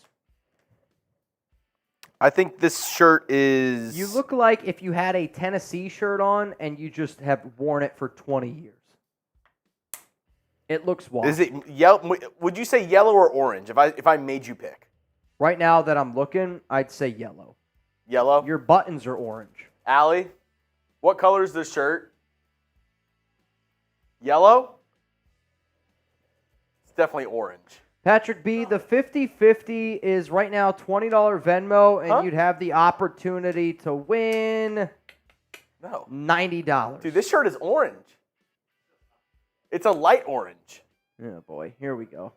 I think this shirt is... You look like if you had a Tennessee shirt on and you just have worn it for 20 years. It looks washed. Is it yellow? Would you say yellow or orange if I made you pick? Right now that I'm looking, I'd say yellow. Yellow? Your buttons are orange. Allie, what color is this shirt? Yellow? It's definitely orange. Patrick B., the 50-50 is right now $20 Venmo, and you'd have the opportunity to win $90. Dude, this shirt is orange. It's a light orange. Oh, boy. Here we go.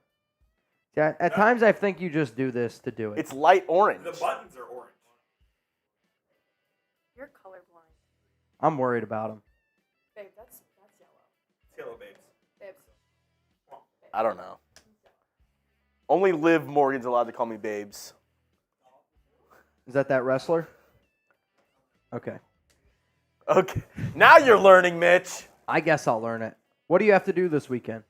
Yeah, at times I think you just do this to do it. It's light orange. The buttons are orange. You're colorblind. I'm worried about him. Babe, that's yellow. It's yellow, babes. Babes. I don't know. Only Liv Morgan's allowed to call me babes. Is that wrestler? Okay. Okay. Now you're learning, Mitch. I guess I'll learn it. What do you have to do this weekend?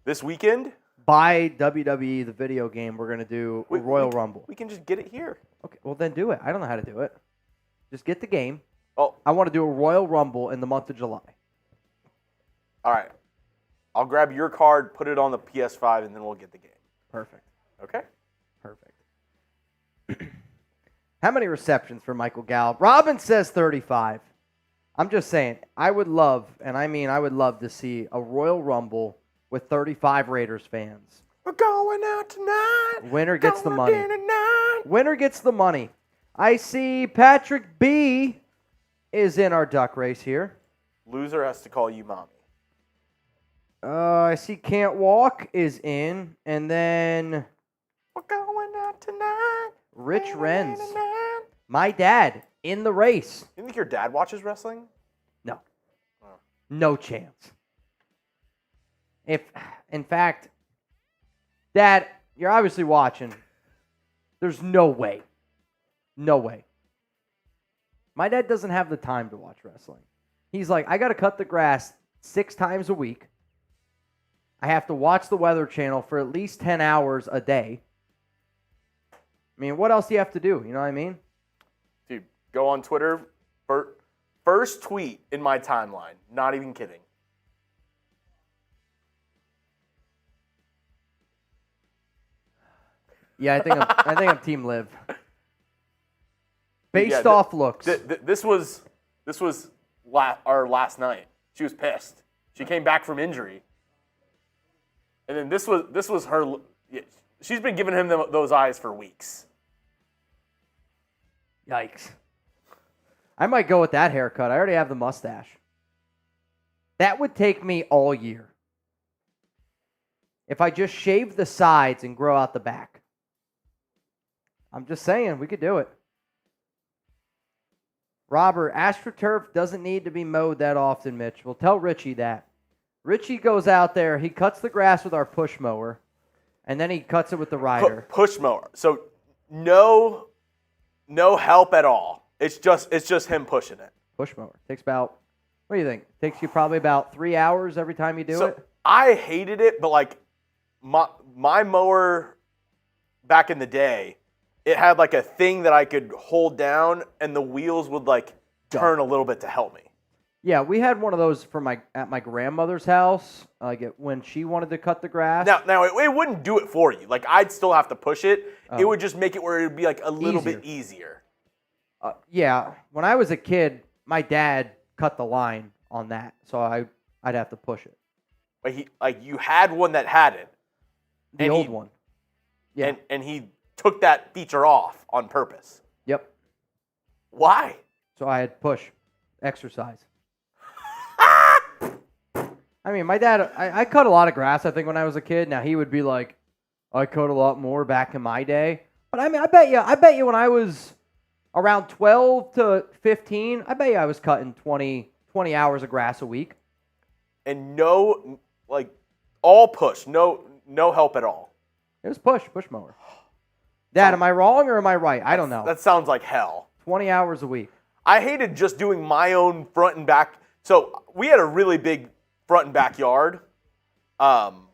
This weekend? Buy WWE, the video game. We're going to do Royal Rumble. We can just get it here. Okay, well then do it. I don't know how to do it. Just get the game. Oh. I want to do a Royal Rumble in the month of July. All right. I'll grab your card, put it on the PS5, and then we'll get the game. Perfect. Okay? Perfect. How many receptions for Michael Gallup? Robin says 35. I'm just saying, I would love to see a Royal Rumble with 35 Raiders fans. We're going out tonight. Winner gets the money. Winner gets the money. I see Patrick B. is in our duck race here. Loser has to call you mommy. I see Can't Walk is in. And then We're going out tonight. Rich Renz. My dad in the race. You think your dad watches wrestling? No. No chance. In fact, Dad, you're obviously watching. There's no way. No way. My dad doesn't have the time to watch wrestling. He's like, I got to cut the grass 6 times a week. I have to watch the Weather Channel for at least 10 hours a day. I mean, what else do you have to do? You know what I mean? Dude, go on Twitter, First tweet in my timeline. Not even kidding. Yeah, I think I'm Team Liv. Based Yeah, off looks. This was our last night. She was pissed. She came back from injury, and then this was her. Yeah, she's been giving him those eyes for weeks. Yikes. I might go with that haircut. I already have the mustache. That would take me all year. If I just shave the sides and grow out the back. I'm just saying, we could do it. Robert, AstroTurf doesn't need to be mowed that often, Mitch. Well, tell Richie that. Richie goes out there, he cuts the grass with our push mower, and then he cuts it with the rider. Push mower. So no help at all. It's just him pushing it. Push mower. Takes about, what do you think? Takes you probably about 3 hours every time you do it? I hated it, but like my mower back in the day, it had like a thing that I could hold down, and the wheels would like turn a little bit to help me. Yeah, we had one of those at my grandmother's house, when she wanted to cut the grass. Now it wouldn't do it for you. Like I'd still have to push it. Oh. It would just make it where it would be like a little bit easier. Yeah, when I was a kid, my dad cut the line on that, so I'd have to push it. Like you had one that had it. The old one. Yeah. And he took that feature off on purpose. Yep. Why? So I had push, exercise. I mean, my dad, I cut a lot of grass, I think, when I was a kid. Now, he would be like, I cut a lot more back in my day. But I mean, I bet you when I was around 12 to 15, I bet you I was cutting 20 hours of grass a week. And all push, no help at all. It was push mower. Dad, am I wrong or am I right? I don't know. That sounds like hell. 20 hours a week. I hated just doing my own front and back. So we had a really big front and backyard, and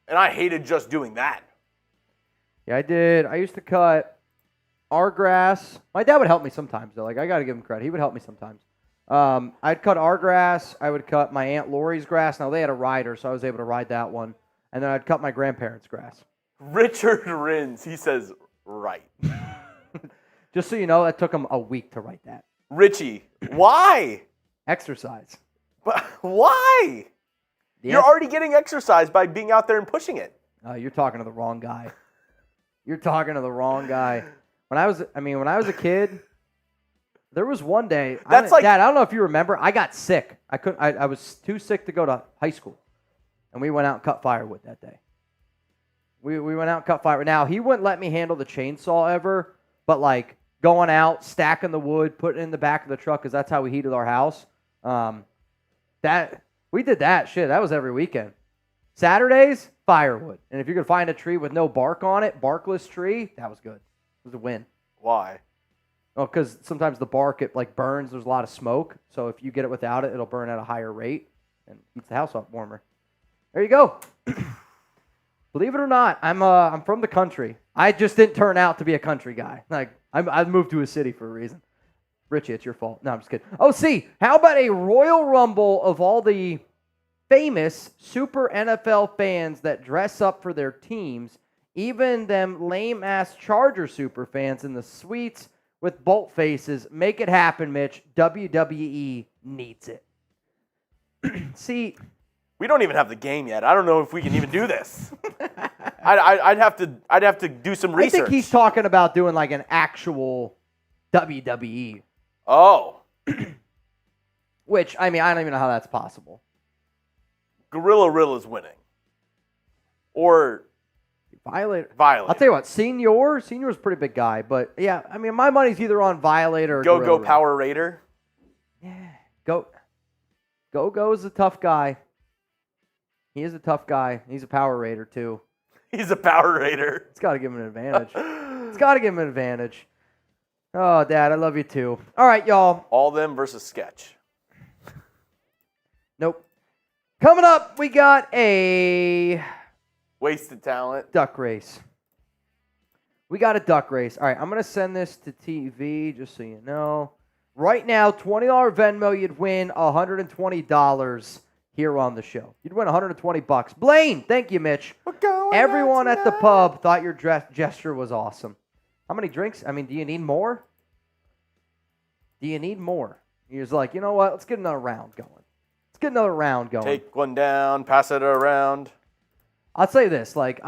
I hated just doing that. Yeah, I did. I used to cut our grass. My dad would help me sometimes, though. Like, I got to give him credit. He would help me sometimes. I'd cut our grass. I would cut my Aunt Lori's grass. Now, they had a rider, so I was able to ride that one. And then I'd cut my grandparents' grass. Richard Rins, he says, right. Just so you know, that took him a week to write that. Richie, why? Exercise. But why? You're already getting exercise by being out there and pushing it. You're talking to the wrong guy. You're talking to the wrong guy. When I was a kid, there was one day. Dad, I don't know if you remember. I got sick. I was too sick to go to high school, and we went out and cut firewood that day. We went out and cut firewood. Now, he wouldn't let me handle the chainsaw ever, but like going out, stacking the wood, putting it in the back of the truck, because that's how we heated our house. We did that. Shit, that was every weekend. Saturdays, firewood. And if you could find a tree with no bark on it, barkless tree, that was good. It was a win. Why? Well, because sometimes the bark, it like burns. There's a lot of smoke. So if you get it without it, it'll burn at a higher rate and keeps the house up warmer. There you go. Believe it or not, I'm from the country. I just didn't turn out to be a country guy. Like I moved to a city for a reason. Richie, it's your fault. No, I'm just kidding. Oh, see, how about a Royal Rumble of all the famous Super NFL fans that dress up for their teams, even them lame-ass Charger Super fans in the suites with bolt faces? Make it happen, Mitch. WWE needs it. See, we don't even have the game yet. I don't know if we can even do this. I'd have to do some research. I think he's talking about doing like an actual WWE. Oh. Which, I mean, I don't even know how that's possible. Gorilla Rilla's winning. Or Violator. Violator. I'll tell you what, Senor's a pretty big guy, but yeah, I mean, my money's either on Violator or Go Power Raider. Yeah. Go-Go's a tough guy. He is a tough guy. He's a Power Raider, too. He's a Power Raider. It's got to give him an advantage. Oh, Dad, I love you, too. All right, y'all. All them versus Sketch. Nope. Coming up, we got a wasted talent duck race. We got a duck race. All right, I'm going to send this to TV just so you know. Right now, $20 Venmo, you'd win $120 here on the show. You'd win $120. Blaine, thank you, Mitch. Everyone at the pub thought your gesture was awesome. How many drinks? I mean, do you need more? Do you need more? He was like, you know what? Let's get another round going. Take one down, pass it around. I'll say this, like,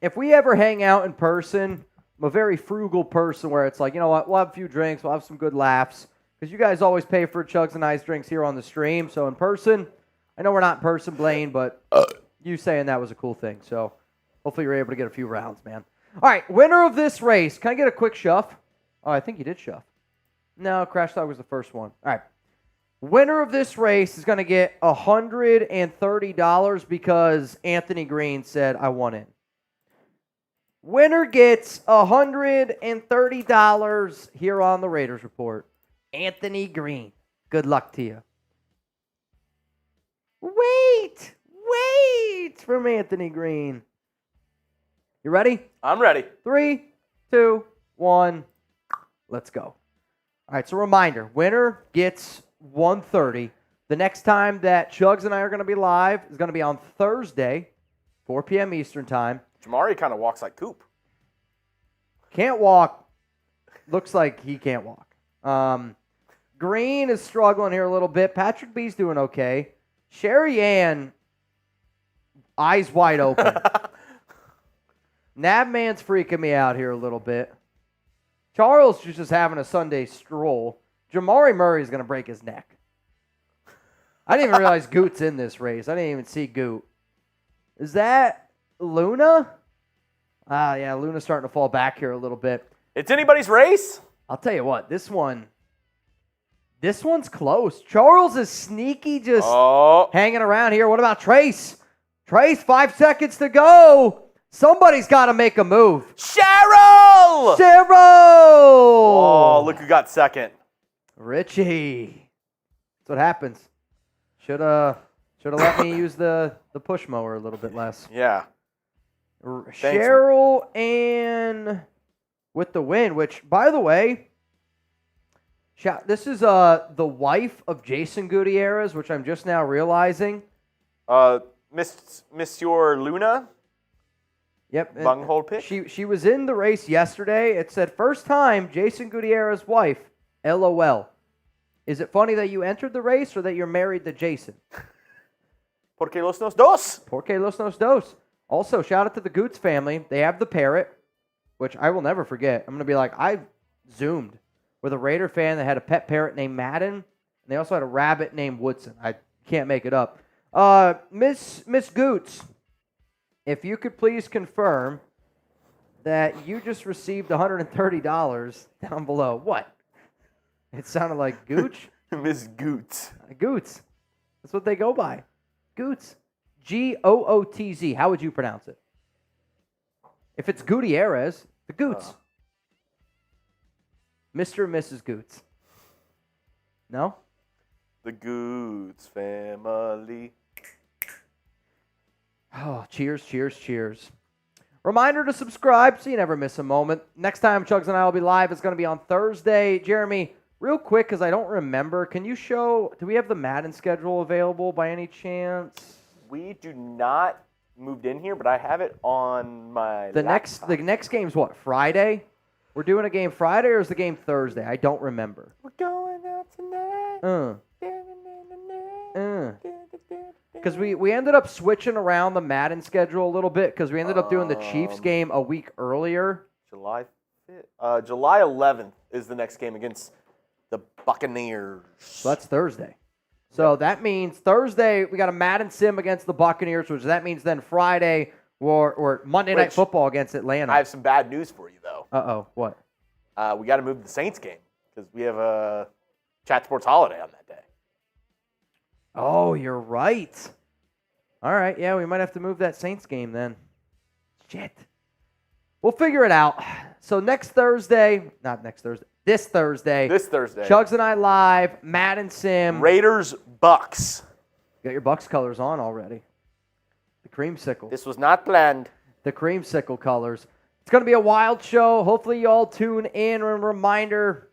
if we ever hang out in person, I'm a very frugal person where it's like, you know what, we'll have a few drinks, we'll have some good laughs, because you guys always pay for Chuggs and I's drinks here on the stream, so in person, I know we're not in person, Blaine, but you saying that was a cool thing, so hopefully you're able to get a few rounds, man. All right, winner of this race, can I get a quick shove? Oh, I think you did shove. No, Crash Dog was the first one. All right. Winner of this race is going to get $130 because Anthony Green said, I want in. Winner gets $130 here on the Raiders Report. Anthony Green. Good luck to you. Wait from Anthony Green. You ready? I'm ready. 3, 2, 1. Let's go. All right, so reminder, winner gets $130. The next time that Chuggs and I are going to be live is going to be on Thursday, 4 p.m. Eastern Time. Jamari kind of walks like Coop. Can't walk. Looks like he can't walk. Green is struggling here a little bit. Patrick B's doing okay. Sherry Ann, eyes wide open. Nabman's freaking me out here a little bit. Charles is just having a Sunday stroll. Jamari Murray's going to break his neck. I didn't even realize Goot's in this race. I didn't even see Goot. Is that Luna? Yeah, Luna's starting to fall back here a little bit. It's anybody's race. I'll tell you what, this one's close. Charles is sneaky, just hanging around here. What about Trace? Trace, 5 seconds to go. Somebody's got to make a move. Cheryl! Oh, look who got second. Richie. That's what happens. Should have let me use the push mower a little bit less. Yeah. Cheryl and with the win, which, by the way, this is the wife of Jason Gutierrez, which I'm just now realizing. Monsieur Luna? Yep. Bunghole pick? She was in the race yesterday. It said, first time, Jason Gutierrez's wife, LOL. Is it funny that you entered the race or that you're married to Jason? Porque los nos dos. Porque los nos dos. Also, shout out to the Goots family. They have the parrot, which I will never forget. I'm going to be like, I Zoomed with a Raider fan that had a pet parrot named Madden, and they also had a rabbit named Woodson. I can't make it up. Miss Goots, if you could please confirm that you just received $130 down below. What? It sounded like Gooch? Miss Goots. Goots. That's what they go by. Goots. Gootz. How would you pronounce it? If it's Gutierrez, the Goots. Mr. and Mrs. Goots. No? The Goots family. Oh, cheers, cheers, cheers. Reminder to subscribe so you never miss a moment. Next time Chuggs and I will be live, it's going to be on Thursday. Jeremy, real quick, because I don't remember, can you show, do we have the Madden schedule available by any chance? We do not moved in here, but I have it on my laptop. The next game's what, Friday? We're doing a game Friday or is the game Thursday? I don't remember. We're going out tonight. Because we ended up switching around the Madden schedule a little bit because we ended up doing the Chiefs game a week earlier. July 5th. July 11th is the next game against the Buccaneers. So that's Thursday. So that means Thursday we got a Madden sim against the Buccaneers, which that means then Friday or Monday Night Football against Atlanta. I have some bad news for you, though. Uh-oh. What? We got to move the Saints game because we have a Chat Sports holiday on that day. Oh, you're right. All right, yeah, we might have to move that Saints game then. Shit. We'll figure it out. So this Thursday. Chuggs and I live, Madden Sim. Raiders, Bucks. You got your Bucks colors on already. The creamsicle. This was not planned. The creamsicle colors. It's going to be a wild show. Hopefully you all tune in. And a reminder,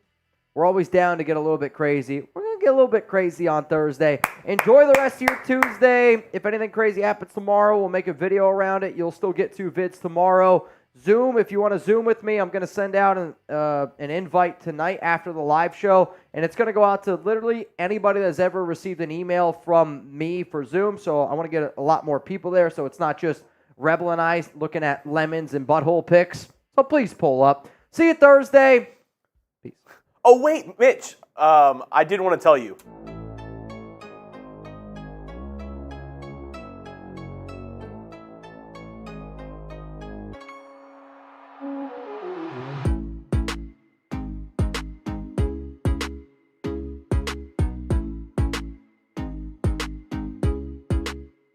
We're always down to get a little bit crazy. We're going to get a little bit crazy on Thursday. Enjoy the rest of your Tuesday. If anything crazy happens tomorrow, we'll make a video around it. You'll still get 2 vids tomorrow. Zoom, if you want to Zoom with me, I'm going to send out an invite tonight after the live show, and it's going to go out to literally anybody that's ever received an email from me for Zoom, so I want to get a lot more people there, so it's not just Rebel and I looking at lemons and butthole pics, so please pull up. See you Thursday. Peace. Oh, wait, Mitch, I did want to tell you.